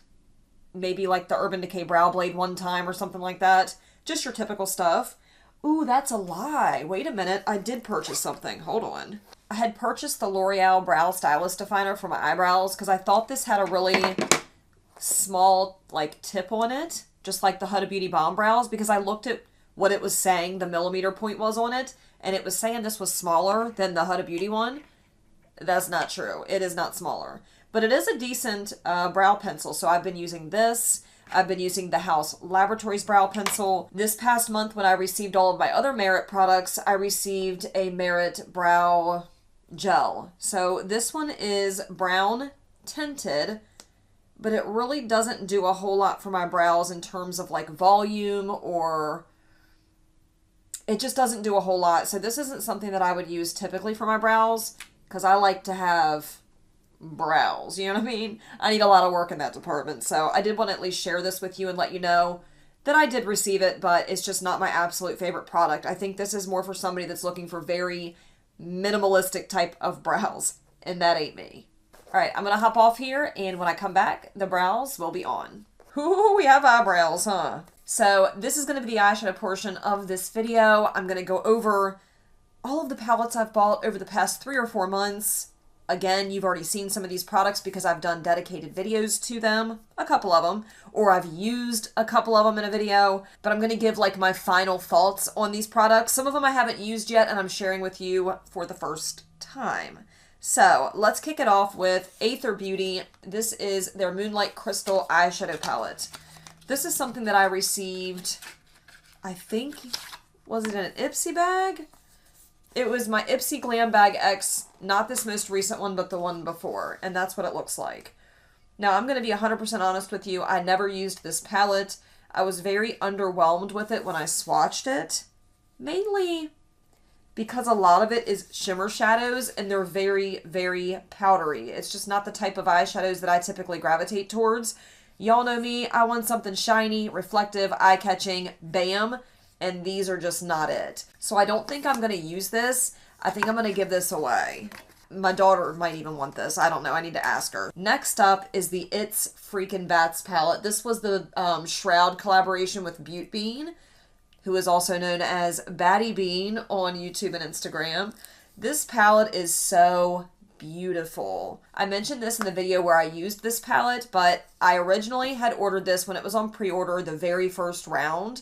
maybe like the Urban Decay Brow Blade one time or something like that. Just your typical stuff. Ooh, that's a lie. Wait a minute. I did purchase something. Hold on. I had purchased the L'Oreal Brow Stylist Definer for my eyebrows because I thought this had a really small like tip on it, just like the Huda Beauty Balm Brows, because I looked at what it was saying the millimeter point was on it, and it was saying this was smaller than the Huda Beauty one. That's not true. It is not smaller. But it is a decent brow pencil, so I've been using this. I've been using the House Laboratories brow pencil. This past month when I received all of my other Merit products, I received a Merit brow gel. So this one is brown tinted, but it really doesn't do a whole lot for my brows in terms of like volume, or it just doesn't do a whole lot. So this isn't something that I would use typically for my brows because I like to have brows, you know what I mean? I need a lot of work in that department. So I did want to at least share this with you and let you know that I did receive it, but it's just not my absolute favorite product. I think this is more for somebody that's looking for very minimalistic type of brows, and that ain't me. All right, I'm going to hop off here, and when I come back, the brows will be on. Ooh, we have eyebrows, huh? So this is going to be the eyeshadow portion of this video. I'm going to go over all of the palettes I've bought over the past 3 or 4 months. Again, you've already seen some of these products because I've done dedicated videos to them, a couple of them, or I've used a couple of them in a video, but I'm going to give like my final thoughts on these products. Some of them I haven't used yet and I'm sharing with you for the first time. So let's kick it off with Aether Beauty. This is their Moonlight Crystal Eyeshadow Palette. This is something that I received, I think, was it in an Ipsy bag? It was my Ipsy Glam Bag X, not this most recent one, but the one before. And that's what it looks like. Now, I'm going to be 100% honest with you. I never used this palette. I was very underwhelmed with it when I swatched it. Mainly because a lot of it is shimmer shadows, and they're very, very powdery. It's just not the type of eyeshadows that I typically gravitate towards. Y'all know me. I want something shiny, reflective, eye-catching, bam. And these are just not it. So I don't think I'm going to use this. I think I'm going to give this away. My daughter might even want this. I don't know. I need to ask her. Next up is the It's Freakin' Bats palette. This was the Shroud collaboration with Butte Bean, who is also known as Batty Bean on YouTube and Instagram. This palette is so beautiful. I mentioned this in the video where I used this palette, but I originally had ordered this when it was on pre-order the very first round.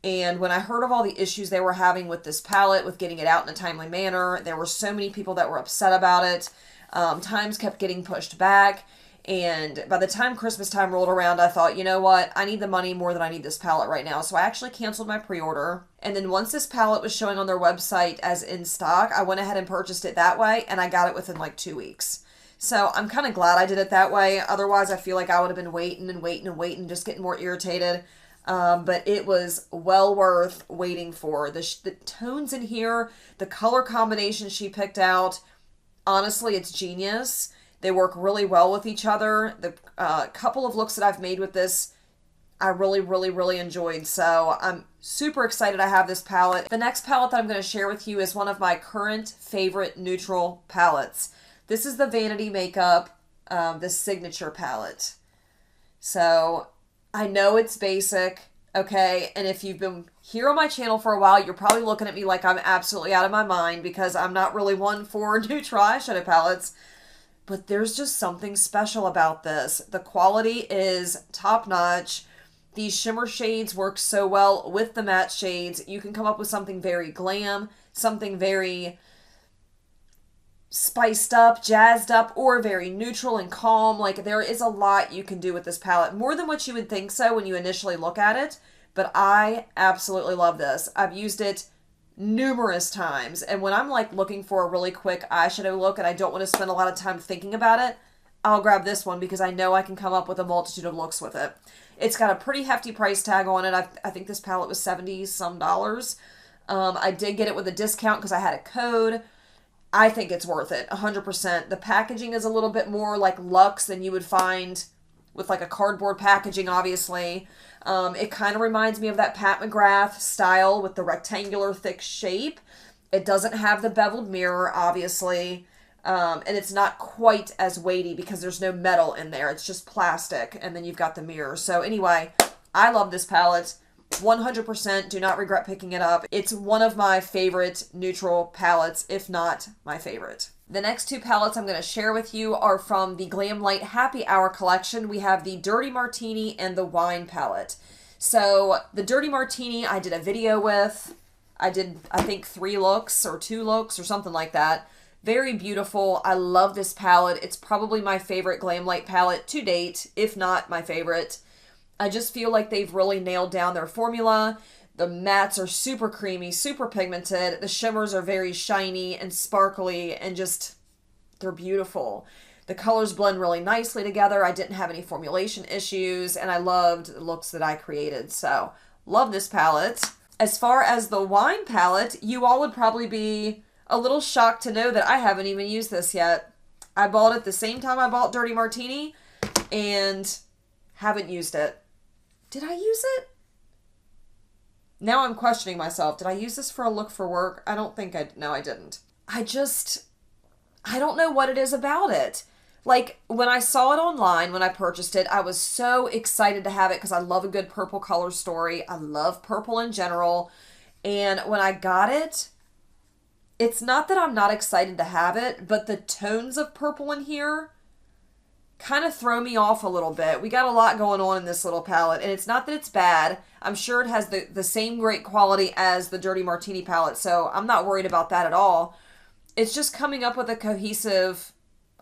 And when I heard of all the issues they were having with this palette, with getting it out in a timely manner, there were so many people that were upset about it. Times kept getting pushed back. And by the time Christmas time rolled around, I thought, you know what? I need the money more than I need this palette right now. So I actually canceled my pre-order. And then once this palette was showing on their website as in stock, I went ahead and purchased it that way. And I got it within like 2 weeks. So I'm kind of glad I did it that way. Otherwise, I feel like I would have been waiting and waiting and waiting, just getting more irritated. But it was well worth waiting for. The tones in here, the color combination she picked out, honestly, it's genius. They work really well with each other. The couple of looks that I've made with this, I really, really, really enjoyed. So I'm super excited I have this palette. The next palette that I'm going to share with you is one of my current favorite neutral palettes. This is the Vanity Makeup, the Signature palette. So I know it's basic, okay, and if you've been here on my channel for a while, you're probably looking at me like I'm absolutely out of my mind because I'm not really one for neutral eyeshadow palettes, but there's just something special about this. The quality is top-notch. These shimmer shades work so well with the matte shades. You can come up with something very glam, something very spiced up, jazzed up, or very neutral and calm. Like, there is a lot you can do with this palette, more than what you would think so when you initially look at it, but I absolutely love this. I've used it numerous times. And when I'm like looking for a really quick eyeshadow look and I don't want to spend a lot of time thinking about it, I'll grab this one because I know I can come up with a multitude of looks with it. It's got a pretty hefty price tag on it. I think this palette was $70 some. I did get it with a discount because I had a code. I think it's worth it, 100%. The packaging is a little bit more like luxe than you would find with like a cardboard packaging, obviously. It kind of reminds me of that Pat McGrath style with the rectangular thick shape. It doesn't have the beveled mirror, obviously. And it's not quite as weighty because there's no metal in there. It's just plastic, and then you've got the mirror. So anyway, I love this palette. 100% do not regret picking it up. It's one of my favorite neutral palettes, if not my favorite. The next two palettes I'm going to share with you are from the Glamlight Happy Hour collection. We have the Dirty Martini and the Wine palette. So the Dirty Martini I did a video with. I did, I think, 3 looks or 2 looks or something like that. Very beautiful. I love this palette. It's probably my favorite Glamlight palette to date, if not my favorite. I just feel like they've really nailed down their formula. The mattes are super creamy, super pigmented. The shimmers are very shiny and sparkly and just, they're beautiful. The colors blend really nicely together. I didn't have any formulation issues, and I loved the looks that I created. So, love this palette. As far as the Wine palette, you all would probably be a little shocked to know that I haven't even used this yet. I bought it the same time I bought Dirty Martini and haven't used it. Did I use it? Now I'm questioning myself. Did I use this for a look for work? I don't think no, I didn't. I don't know what it is about it. Like, when I saw it online, when I purchased it, I was so excited to have it because I love a good purple color story. I love purple in general. And when I got it, it's not that I'm not excited to have it, but the tones of purple in here kind of throw me off a little bit. We got a lot going on in this little palette, and it's not that it's bad. I'm sure it has the same great quality as the Dirty Martini palette, so I'm not worried about that at all. It's just coming up with a cohesive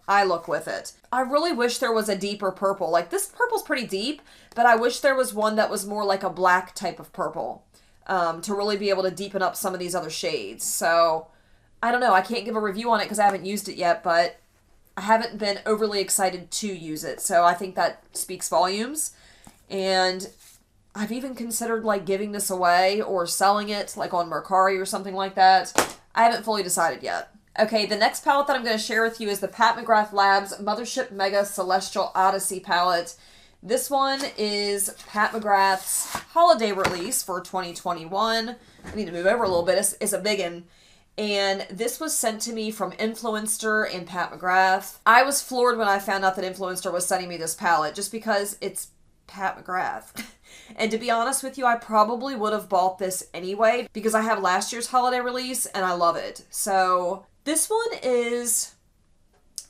eye look with it. I really wish there was a deeper purple. Like, this purple's pretty deep, but I wish there was one that was more like a black type of purple to really be able to deepen up some of these other shades. So, I don't know. I can't give a review on it because I haven't used it yet, but I haven't been overly excited to use it, so I think that speaks volumes. And I've even considered like giving this away or selling it like on Mercari or something like that. I haven't fully decided yet. Okay, the next palette that I'm going to share with you is the Pat McGrath Labs Mothership Mega Celestial Odyssey palette. This one is Pat McGrath's holiday release for 2021. I need to move over a little bit. It's a biggin'. And this was sent to me from Influenster and Pat McGrath. I was floored when I found out that Influenster was sending me this palette just because it's Pat McGrath. And to be honest with you, I probably would have bought this anyway because I have last year's holiday release and I love it. So this one is,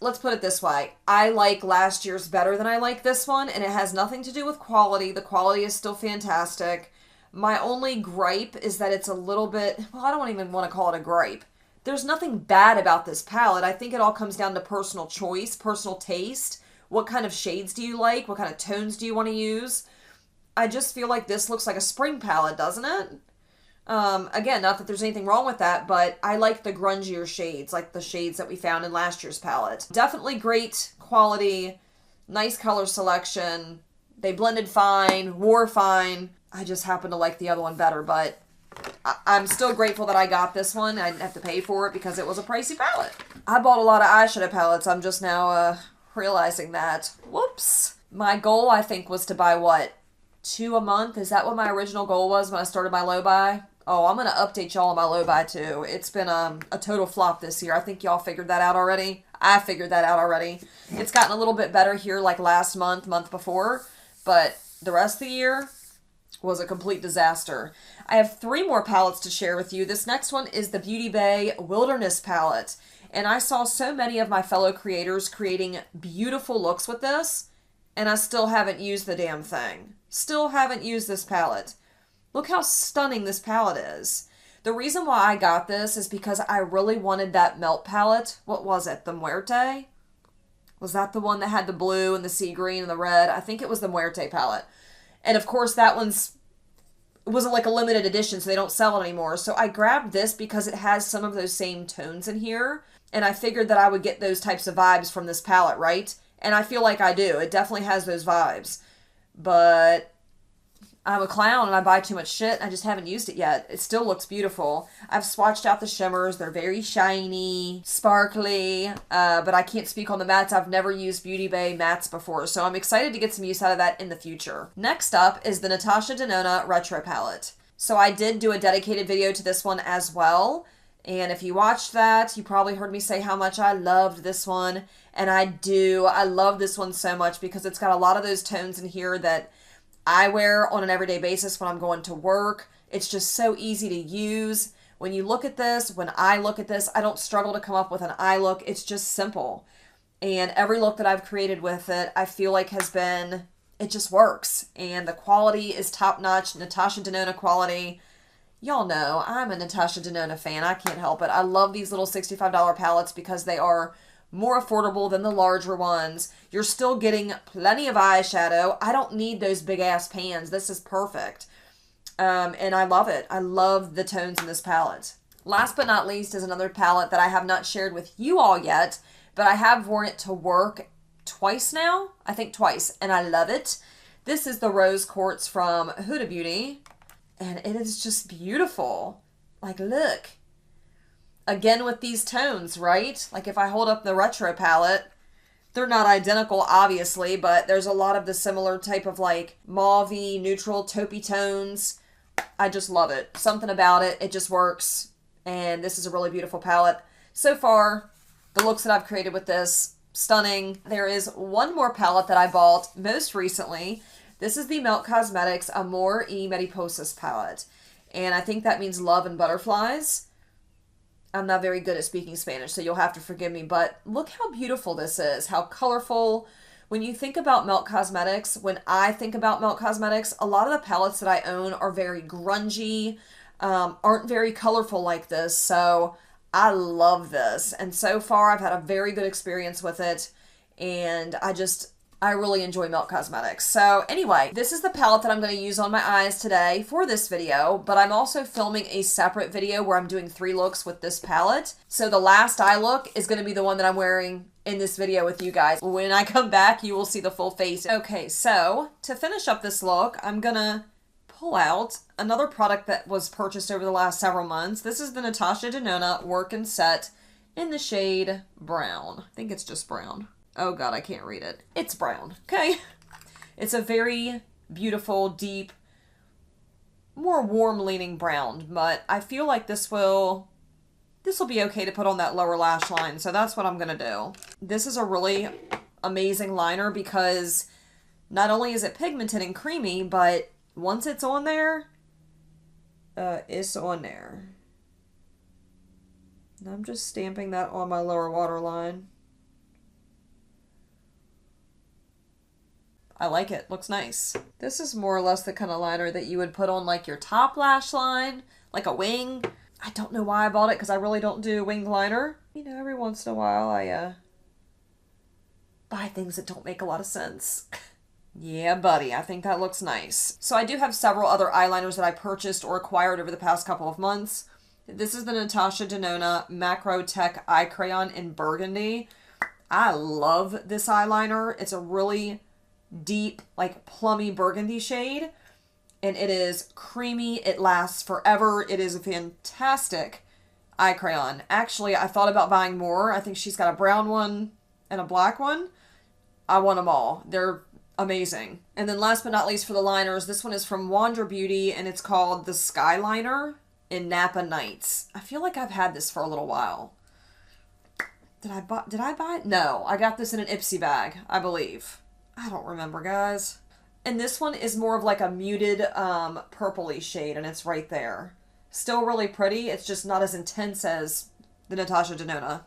let's put it this way. I like last year's better than I like this one, and it has nothing to do with quality. The quality is still fantastic. My only gripe is that it's a little bit, well, I don't even want to call it a gripe. There's nothing bad about this palette. I think it all comes down to personal choice, personal taste. What kind of shades do you like? What kind of tones do you want to use? I just feel like this looks like a spring palette, doesn't it? Again, not that there's anything wrong with that, but I like the grungier shades, like the shades that we found in last year's palette. Definitely great quality, nice color selection. They blended fine, wore fine. I just happen to like the other one better, but I'm still grateful that I got this one. I didn't have to pay for it because it was a pricey palette. I bought a lot of eyeshadow palettes. I'm just now realizing that. Whoops. My goal, I think, was to buy, what, 2 a month? Is that what my original goal was when I started my low buy? Oh, I'm going to update y'all on my low buy, too. It's been a total flop this year. I think y'all figured that out already. I figured that out already. It's gotten a little bit better here like last month, month before, but the rest of the year was a complete disaster. I have 3 more palettes to share with you. This next one is the Beauty Bay Wilderness palette. And I saw so many of my fellow creators creating beautiful looks with this, and I still haven't used the damn thing. Still haven't used this palette. Look how stunning this palette is. The reason why I got this is because I really wanted that melt palette. What was it? The Muerte? Was that the one that had the blue and the sea green and the red? I think it was the Muerte palette. And of course that one's it wasn't like a limited edition, so they don't sell it anymore. So I grabbed this because it has some of those same tones in here. And I figured that I would get those types of vibes from this palette, right? And I feel like I do. It definitely has those vibes. But I'm a clown and I buy too much shit. I just haven't used it yet. It still looks beautiful. I've swatched out the shimmers. They're very shiny, sparkly, but I can't speak on the mattes. I've never used Beauty Bay mattes before, so I'm excited to get some use out of that in the future. Next up is the Natasha Denona Retro Palette. So I did do a dedicated video to this one as well. And if you watched that, you probably heard me say how much I loved this one. And I do. I love this one so much because it's got a lot of those tones in here that I wear on an everyday basis when I'm going to work. It's just so easy to use. When you look at this, when I look at this, I don't struggle to come up with an eye look. It's just simple. And every look that I've created with it, I feel like has been, it just works. And the quality is top-notch, Natasha Denona quality. Y'all know, I'm a Natasha Denona fan. I can't help it. I love these little $65 palettes because they are more affordable than the larger ones. You're still getting plenty of eyeshadow. I don't need those big ass pans. This is perfect. And I love it. I love the tones in this palette. Last but not least is another palette that I have not shared with you all yet, but I have worn it to work twice now. I think twice. And I love it. This is the Rose Quartz from Huda Beauty. And it is just beautiful. Like, look. Again with these tones, right? Like if I hold up the retro palette, they're not identical, obviously, but there's a lot of the similar type of like mauve-y, neutral, taupey tones. I just love it. Something about it. It just works. And this is a really beautiful palette. So far, the looks that I've created with this, stunning. There is one more palette that I bought most recently. This is the Melt Cosmetics Amore y Maniposis palette. And I think that means love and butterflies. I'm not very good at speaking Spanish, so you'll have to forgive me, but look how beautiful this is, how colorful. When you think about Melt Cosmetics, when I think about Melt Cosmetics, a lot of the palettes that I own are very grungy, aren't very colorful like this, so I love this. And so far, I've had a very good experience with it, and I really enjoy Melt Cosmetics. So anyway, this is the palette that I'm going to use on my eyes today for this video, but I'm also filming a separate video where I'm doing 3 looks with this palette. So the last eye look is going to be the one that I'm wearing in this video with you guys. When I come back, you will see the full face. Okay, so to finish up this look, I'm going to pull out another product that was purchased over the last several months. This is the Natasha Denona Work and Set in the shade Brown. I think it's just brown. Oh God, I can't read it. It's brown, okay? It's a very beautiful, deep, more warm-leaning brown, but I feel like this will be okay to put on that lower lash line, so that's what I'm gonna do. This is a really amazing liner because not only is it pigmented and creamy, but once it's on there, it's on there. And I'm just stamping that on my lower waterline. I like it. Looks nice. This is more or less the kind of liner that you would put on like your top lash line, like a wing. I don't know why I bought it because I really don't do winged liner. You know, every once in a while I buy things that don't make a lot of sense. Yeah, buddy, I think that looks nice. So I do have several other eyeliners that I purchased or acquired over the past couple of months. This is the Natasha Denona Macro Tech Eye Crayon in Burgundy. I love this eyeliner. It's a really deep, like plummy burgundy shade, and it is creamy. It lasts forever. It is a fantastic eye crayon. Actually, I thought about buying more. I think she's got a brown one and a black one. I want them all. They're amazing. And then last but not least for the liners, this one is from Wander Beauty, and it's called the Skyliner in Napa Nights. I feel like I've had this for a little while. Did I buy it? No, I got this in an Ipsy bag, I believe. I don't remember, guys. And this one is more of like a muted purpley shade, and it's right there. Still really pretty. It's just not as intense as the Natasha Denona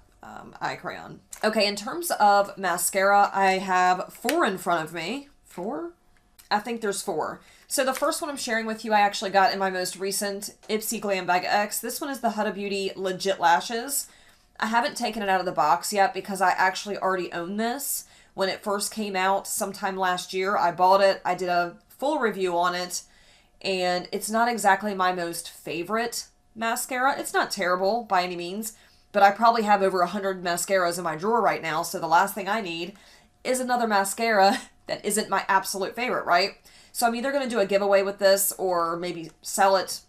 eye crayon. Okay, in terms of mascara, I have 4 in front of me. 4? I think there's 4. So the first one I'm sharing with you I actually got in my most recent Ipsy Glam Bag X. This one is the Huda Beauty Legit Lashes. I haven't taken it out of the box yet because I actually already own this. When it first came out sometime last year, I bought it. I did a full review on it, and it's not exactly my most favorite mascara. It's not terrible by any means, but I probably have over 100 mascaras in my drawer right now, so the last thing I need is another mascara that isn't my absolute favorite, right? So I'm either going to do a giveaway with this or maybe sell it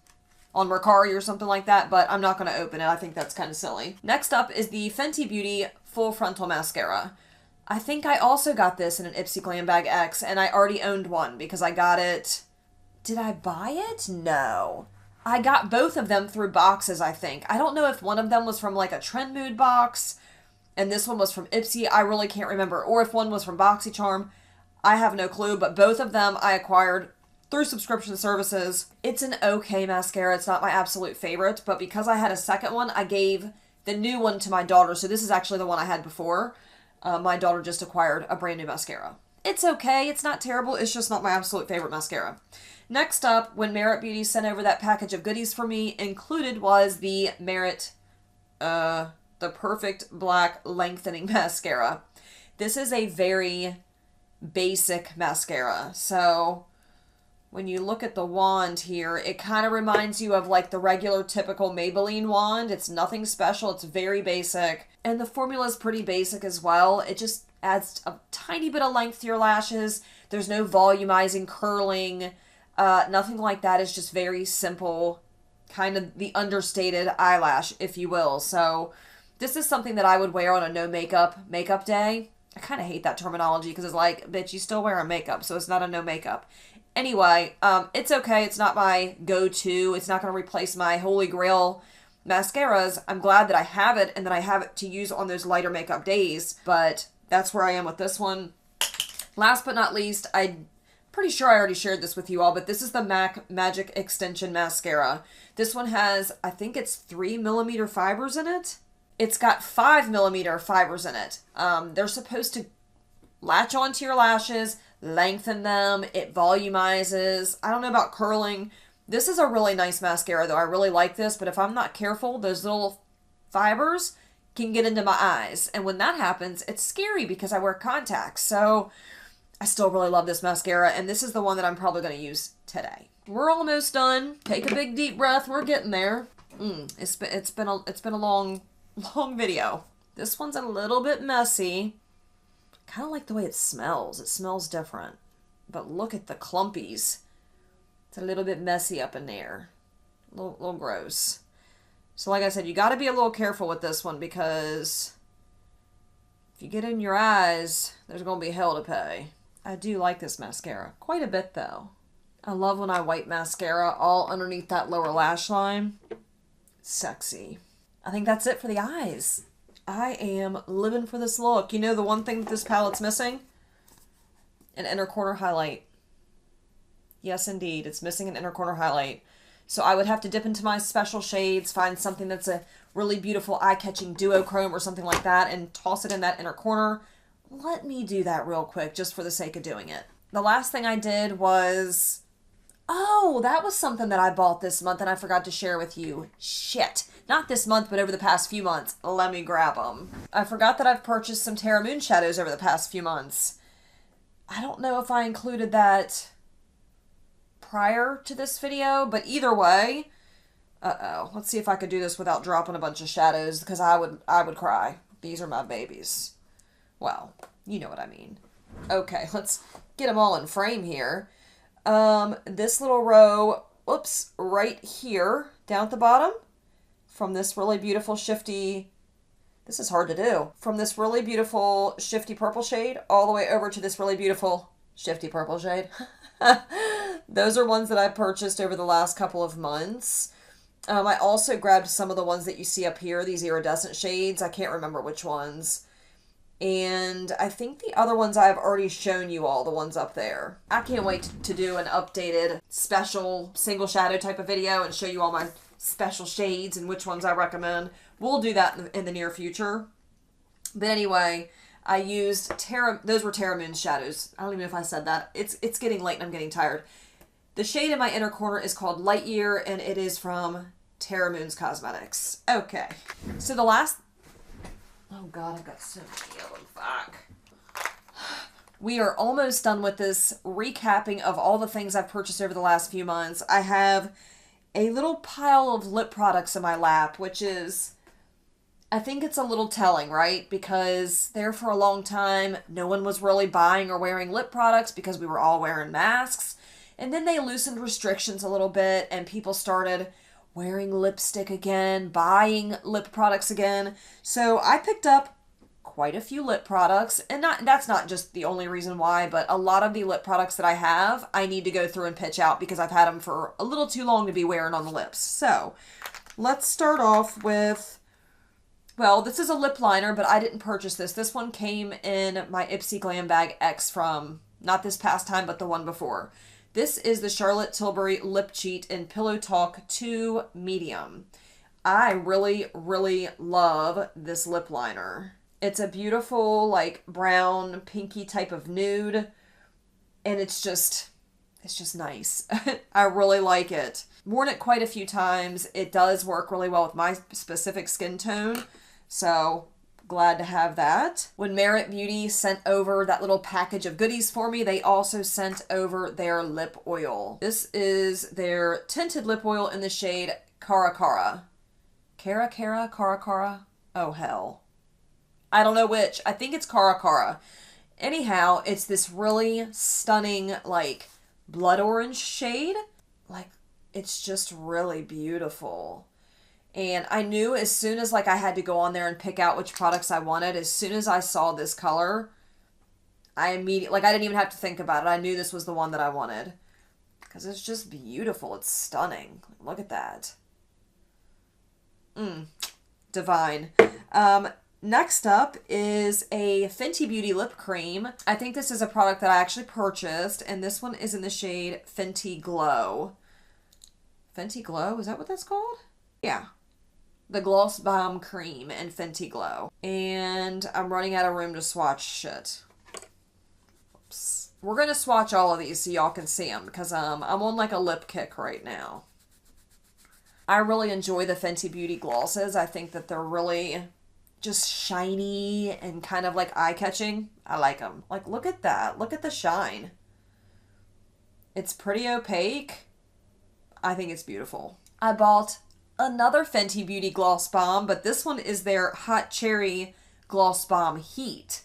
on Mercari or something like that, but I'm not going to open it. I think that's kind of silly. Next up is the Fenty Beauty Full Frontal Mascara. I think I also got this in an Ipsy Glam Bag X, and I already owned one because I got it... Did I buy it? No. I got both of them through boxes, I think. I don't know if one of them was from like a Trend Mood box, and this one was from Ipsy. I really can't remember. Or if one was from BoxyCharm. I have no clue, but both of them I acquired through subscription services. It's an okay mascara. It's not my absolute favorite, but because I had a second one, I gave the new one to my daughter. So this is actually the one I had before. My daughter just acquired a brand new mascara. It's okay. It's not terrible. It's just not my absolute favorite mascara. Next up, when Merit Beauty sent over that package of goodies for me, included was the Merit, the Perfect Black Lengthening Mascara. This is a very basic mascara. So when you look at the wand here, it kind of reminds you of like the regular typical Maybelline wand. It's nothing special. It's very basic. And the formula is pretty basic as well. It just adds a tiny bit of length to your lashes. There's no volumizing, curling, nothing like that. It's just very simple, kind of the understated eyelash, if you will. So this is something that I would wear on a no makeup day. I kind of hate that terminology because it's like, bitch, you still wear makeup, so it's not a no makeup. Anyway, it's okay. It's not my go-to. It's not going to replace my holy grail mascaras. I'm glad that I have it and that I have it to use on those lighter makeup days, but that's where I am with this one. Last but not least, I'm pretty sure I already shared this with you all, but this is the MAC Magic Extension Mascara. This one has, I think it's 3mm fibers in it. It's got 5mm fibers in it. They're supposed to latch onto your lashes, lengthen them, it volumizes. I don't know about curling. This is a really nice mascara though. I really like this, but if I'm not careful, those little fibers can get into my eyes. And when that happens, it's scary because I wear contacts. So I still really love this mascara, and this is the one that I'm probably going to use today. We're almost done. Take a big deep breath. We're getting there. It's been a long video. This one's a little bit messy. Kind of like the way it smells. It smells different. But look at the clumpies. It's a little bit messy up in there. A little gross. So like I said, you got to be a little careful with this one because if you get in your eyes, there's going to be hell to pay. I do like this mascara. Quite a bit though. I love when I wipe mascara all underneath that lower lash line. It's sexy. I think that's it for the eyes. I am living for this look. You know the one thing that this palette's missing? An inner corner highlight. Yes, indeed. It's missing an inner corner highlight. So I would have to dip into my special shades, find something that's a really beautiful eye-catching duochrome or something like that, and toss it in that inner corner. Let me do that real quick, just for the sake of doing it. The last thing I did was... Oh, that was something that I bought this month and I forgot to share with you. Shit. Not this month, but over the past few months. Let me grab them. I forgot that I've purchased some Terra Moon shadows over the past few months. I don't know if I included that prior to this video, but either way, let's see if I could do this without dropping a bunch of shadows, because I would cry. These are my babies. Well, you know what I mean. Okay, let's get them all in frame here. This little row, whoops, right here, down at the bottom, from this really beautiful shifty, this is hard to do, from this really beautiful shifty purple shade all the way over to this really beautiful shifty purple shade. Those are ones that I purchased over the last couple of months. I also grabbed some of the ones that you see up here, these iridescent shades. I can't remember which ones. And I think the other ones I've already shown you all, the ones up there. I can't wait to do an updated special single shadow type of video and show you all my special shades and which ones I recommend. We'll do that in the near future. But anyway, I used those were Terra Moon shadows. I don't even know if I said that. It's getting late and I'm getting tired. The shade in my inner corner is called Light Year, and it is from Terra Moon's Cosmetics. Okay, so the last... Oh god, I've got so many of them. Fuck. We are almost done with this recapping of all the things I've purchased over the last few months. I have a little pile of lip products in my lap, which is, I think it's a little telling, right? Because there for a long time, no one was really buying or wearing lip products because we were all wearing masks. And then they loosened restrictions a little bit and people started wearing lipstick again, buying lip products again. So I picked up quite a few lip products, and that's not just the only reason why, but a lot of the lip products that I have, I need to go through and pitch out because I've had them for a little too long to be wearing on the lips. So let's start off with, well, this is a lip liner, but I didn't purchase this. This one came in my Ipsy Glam Bag X from, not this past time, but the one before. This is the Charlotte Tilbury Lip Cheat in Pillow Talk 2 Medium. I really, really love this lip liner. It's a beautiful, like, brown, pinky type of nude, and it's just nice. I really like it. Worn it quite a few times. It does work really well with my specific skin tone, so glad to have that. When Merit Beauty sent over that little package of goodies for me, they also sent over their lip oil. This is their tinted lip oil in the shade Cara Cara. Cara Cara? Oh, hell. I don't know which. I think it's Cara Cara. Anyhow, it's this really stunning, like, blood orange shade. Like, it's just really beautiful. And I knew as soon as, like, I had to go on there and pick out which products I wanted, as soon as I saw this color, I immediately, like, I didn't even have to think about it. I knew this was the one that I wanted. Because it's just beautiful. It's stunning. Look at that. Divine. Next up is a Fenty Beauty lip cream. I think this is a product that I actually purchased, and this one is in the shade Fenty Glow. Fenty Glow? Is that what that's called? Yeah. The Gloss Bomb Cream in Fenty Glow. And I'm running out of room to swatch shit. Oops. We're going to swatch all of these so y'all can see them, because I'm on like a lip kick right now. I really enjoy the Fenty Beauty glosses. I think that they're really just shiny and kind of like eye-catching. I like them. Like, look at that. Look at the shine. It's pretty opaque. I think it's beautiful. I bought another Fenty Beauty Gloss Bomb, but this one is their Hot Cherry Gloss Bomb Heat.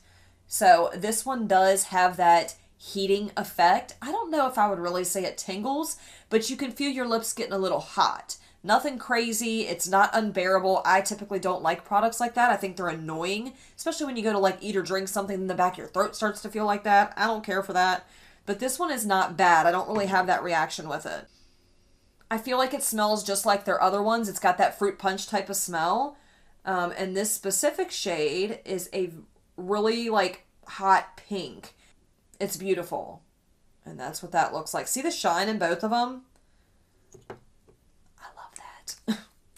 So this one does have that heating effect. I don't know if I would really say it tingles, but you can feel your lips getting a little hot. Nothing crazy. It's not unbearable. I typically don't like products like that. I think they're annoying, especially when you go to like eat or drink something and the back of your throat starts to feel like that. I don't care for that. But this one is not bad. I don't really have that reaction with it. I feel like it smells just like their other ones. It's got that fruit punch type of smell. And this specific shade is a really like hot pink. It's beautiful. And that's what that looks like. See the shine in both of them?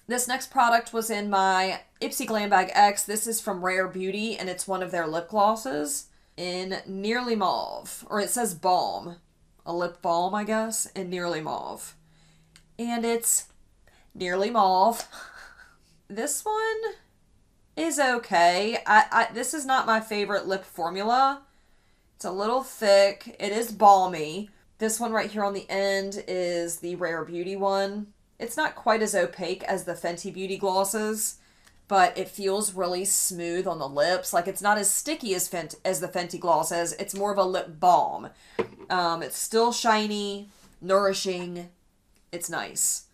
This next product was in my Ipsy Glam Bag X. This is from Rare Beauty, and it's one of their lip glosses in Nearly Mauve. Or it says balm. A lip balm, I guess, in Nearly Mauve. And it's Nearly Mauve. This one is okay. This is not my favorite lip formula. It's a little thick. It is balmy. This one right here on the end is the Rare Beauty one. It's not quite as opaque as the Fenty Beauty glosses, but it feels really smooth on the lips. Like, it's not as sticky as the Fenty glosses. It's more of a lip balm. It's still shiny, nourishing. It's nice.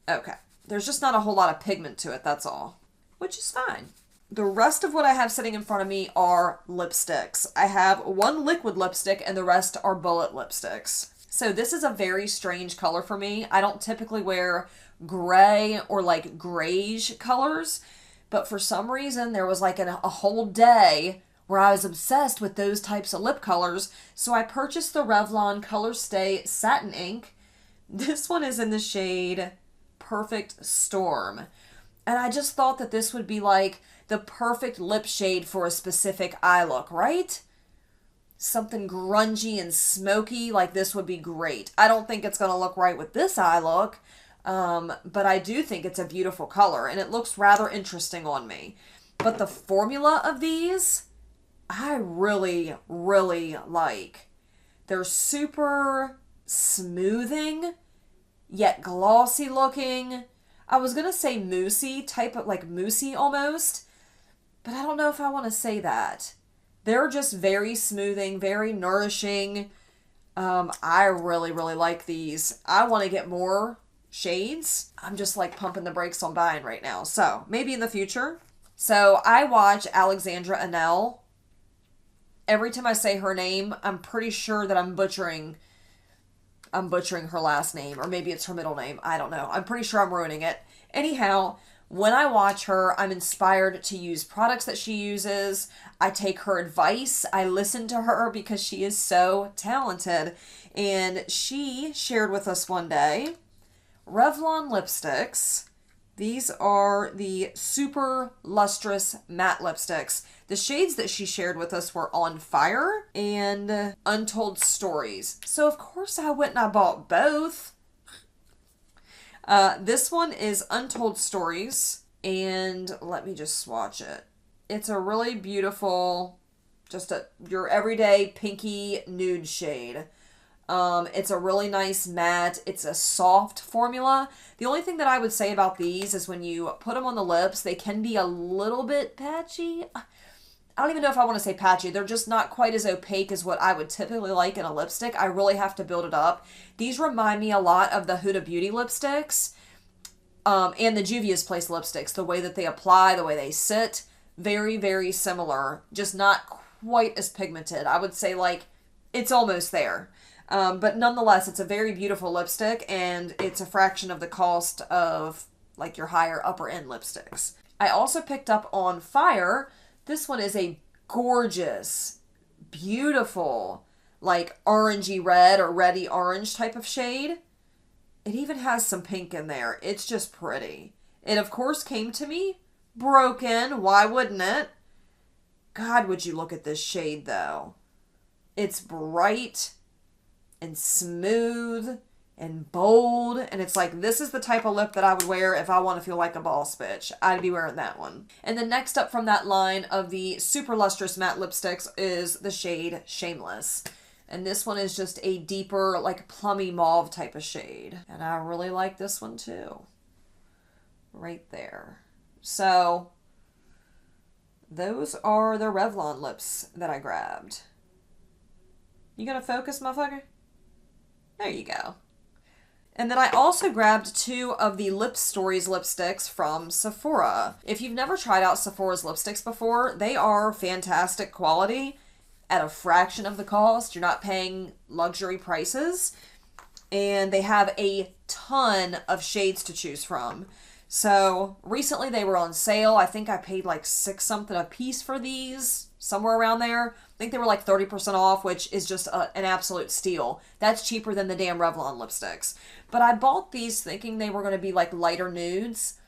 Okay. There's just not a whole lot of pigment to it, that's all. Which is fine. The rest of what I have sitting in front of me are lipsticks. I have one liquid lipstick and the rest are bullet lipsticks. So this is a very strange color for me. I don't typically wear gray or like grayish colors, but for some reason there was like a whole day where I was obsessed with those types of lip colors. So I purchased the Revlon Colorstay Satin Ink. This one is in the shade Perfect Storm. And I just thought that this would be like the perfect lip shade for a specific eye look, right? Something grungy and smoky, like this would be great. I don't think it's going to look right with this eye look, but I do think it's a beautiful color, and it looks rather interesting on me. But the formula of these, I really, really like. They're super smoothing, yet glossy looking. I was going to say moussey, type of like moussey almost, but I don't know if I want to say that. They're just very smoothing, very nourishing. I really, really like these. I want to get more shades. I'm just like pumping the brakes on buying right now. So maybe in the future. So I watch Alexandra Anel. Every time I say her name, I'm pretty sure that I'm butchering her last name, or maybe it's her middle name. I don't know. I'm pretty sure I'm ruining it. Anyhow, when I watch her, I'm inspired to use products that she uses. I take her advice. I listen to her because she is so talented. And she shared with us one day Revlon Lipsticks. These are the super lustrous matte lipsticks. The shades that she shared with us were On Fire and Untold Stories. So of course I went and I bought both. This one is Untold Stories, and let me just swatch it. It's a really beautiful, just your everyday pinky nude shade. It's a really nice matte. It's a soft formula. The only thing that I would say about these is when you put them on the lips, they can be a little bit patchy. I don't even know if I want to say patchy. They're just not quite as opaque as what I would typically like in a lipstick. I really have to build it up. These remind me a lot of the Huda Beauty lipsticks and the Juvia's Place lipsticks. The way that they apply, the way they sit, very, very similar. Just not quite as pigmented. I would say like it's almost there. But nonetheless, it's a very beautiful lipstick, and it's a fraction of the cost of like your higher upper end lipsticks. I also picked up On Fire. This one is a gorgeous, beautiful, like orangey red or reddy orange type of shade. It even has some pink in there. It's just pretty. It, of course, came to me broken. Why wouldn't it? God, would you look at this shade, though. It's bright and smooth and bold, and it's like, this is the type of lip that I would wear if I want to feel like a boss bitch. I'd be wearing that one. And then next up from that line of the super lustrous matte lipsticks is the shade Shameless. And this one is just a deeper, like plummy mauve type of shade. And I really like this one too. Right there. So those are the Revlon lips that I grabbed. You gonna focus, motherfucker? There you go. And then I also grabbed 2 of the Lip Stories lipsticks from Sephora. If you've never tried out Sephora's lipsticks before, they are fantastic quality at a fraction of the cost. You're not paying luxury prices. And they have a ton of shades to choose from. So recently they were on sale. I think I paid like $6 something a piece for these, somewhere around there. I think they were like 30% off, which is just an absolute steal. That's cheaper than the damn Revlon lipsticks. But I bought these thinking they were going to be like lighter nudes.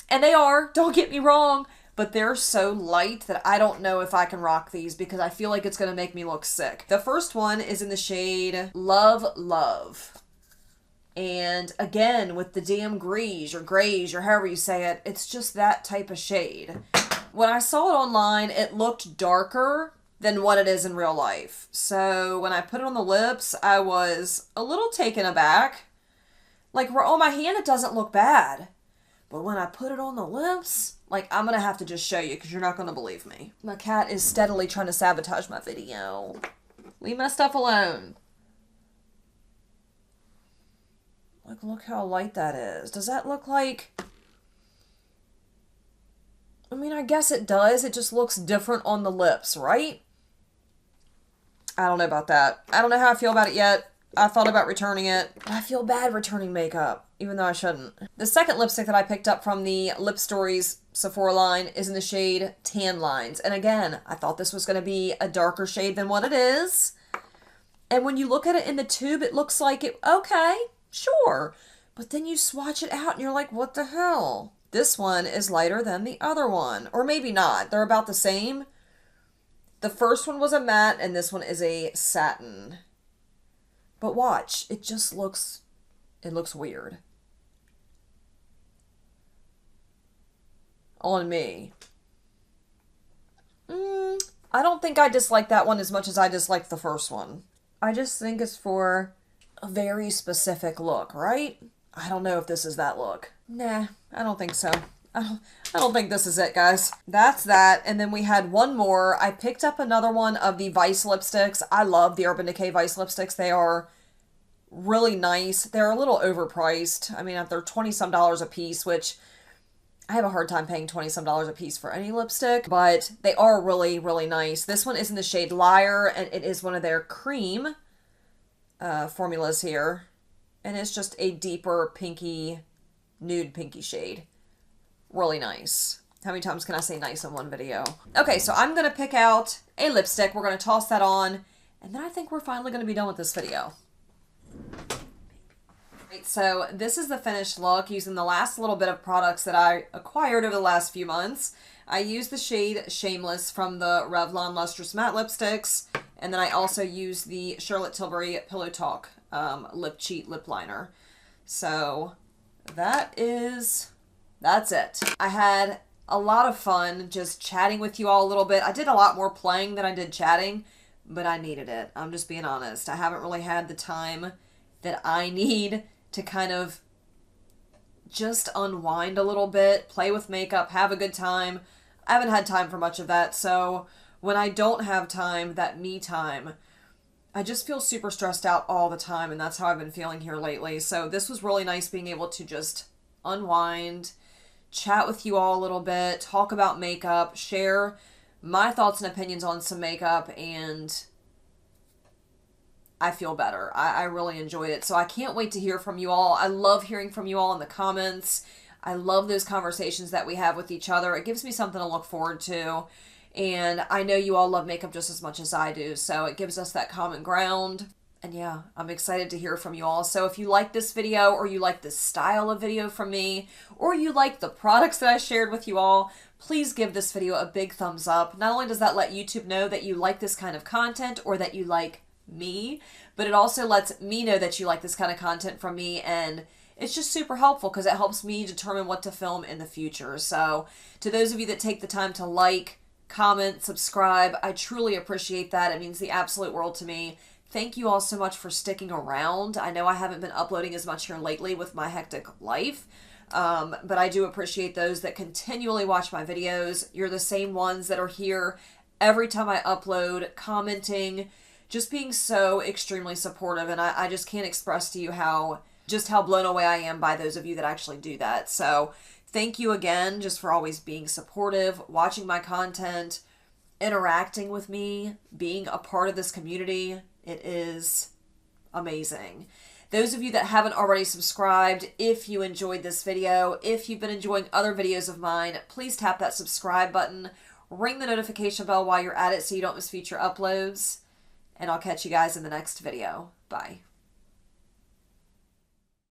And they are, don't get me wrong, but they're so light that I don't know if I can rock these because I feel like it's going to make me look sick. The first one is in the shade Love Love. And again, with the damn greige or however you say it, it's just that type of shade. When I saw it online, it looked darker than what it is in real life. So when I put it on the lips, I was a little taken aback. Like, on my hand, it doesn't look bad. But when I put it on the lips, like, I'm going to have to just show you because you're not going to believe me. My cat is steadily trying to sabotage my video. Leave my stuff alone. Like, look how light that is. Does that look like... I mean, I guess it does. It just looks different on the lips, right? I don't know about that. I don't know how I feel about it yet. I thought about returning it. I feel bad returning makeup, even though I shouldn't. The second lipstick that I picked up from the Lip Stories Sephora line is in the shade Tan Lines. And again, I thought this was going to be a darker shade than what it is. And when you look at it in the tube, it looks like it, okay, sure. But then you swatch it out and you're like, what the hell? This one is lighter than the other one. Or maybe not. They're about the same. The first one was a matte and this one is a satin. But watch, it just looks, it looks weird. On me. I I don't think I dislike that one as much as I disliked the first one. I just think it's for a very specific look, right? I don't know if this is that look. Nah, I don't think so. I don't think this is it, guys. That's that. And then we had one more. I picked up another one of the Vice lipsticks. I love the Urban Decay Vice lipsticks. They are really nice. They're a little overpriced. I mean, they're 20 some dollars a piece, which I have a hard time paying 20 some dollars a piece for any lipstick, but they are really, really nice. This one is in the shade Liar, and it is one of their cream formulas here. And it's just a deeper pinky, nude pinky shade. Really nice. How many times can I say nice in one video? Okay, so I'm going to pick out a lipstick. We're going to toss that on, and then I think we're finally going to be done with this video. Right, so this is the finished look using the last little bit of products that I acquired over the last few months. I used the shade Shameless from the Revlon Lustrous Matte Lipsticks, and then I also used the Charlotte Tilbury Pillow Talk Lip Cheat Lip Liner. So that's it. I had a lot of fun just chatting with you all a little bit. I did a lot more playing than I did chatting, but I needed it. I'm just being honest. I haven't really had the time that I need to kind of just unwind a little bit, play with makeup, have a good time. I haven't had time for much of that, so when I don't have time, that me time, I just feel super stressed out all the time, and that's how I've been feeling here lately. So this was really nice being able to just unwind, chat with you all a little bit, talk about makeup, share my thoughts and opinions on some makeup, and I feel better. I really enjoyed it. So I can't wait to hear from you all. I love hearing from you all in the comments. I love those conversations that we have with each other. It gives me something to look forward to. And I know you all love makeup just as much as I do, so it gives us that common ground. And yeah, I'm excited to hear from you all. So if you like this video, or you like this style of video from me, or you like the products that I shared with you all, please give this video a big thumbs up. Not only does that let YouTube know that you like this kind of content, or that you like me, but it also lets me know that you like this kind of content from me, and it's just super helpful because it helps me determine what to film in the future. So to those of you that take the time to like, comment, subscribe, I truly appreciate that. It means the absolute world to me. Thank you all so much for sticking around. I know I haven't been uploading as much here lately with my hectic life, but I do appreciate those that continually watch my videos. You're the same ones that are here every time I upload, commenting, just being so extremely supportive, and I just can't express to you how blown away I am by those of you that actually do that. So thank you again just for always being supportive, watching my content, interacting with me, being a part of this community. It is amazing. Those of you that haven't already subscribed, if you enjoyed this video, if you've been enjoying other videos of mine, please tap that subscribe button, ring the notification bell while you're at it so you don't miss future uploads. And I'll catch you guys in the next video. Bye.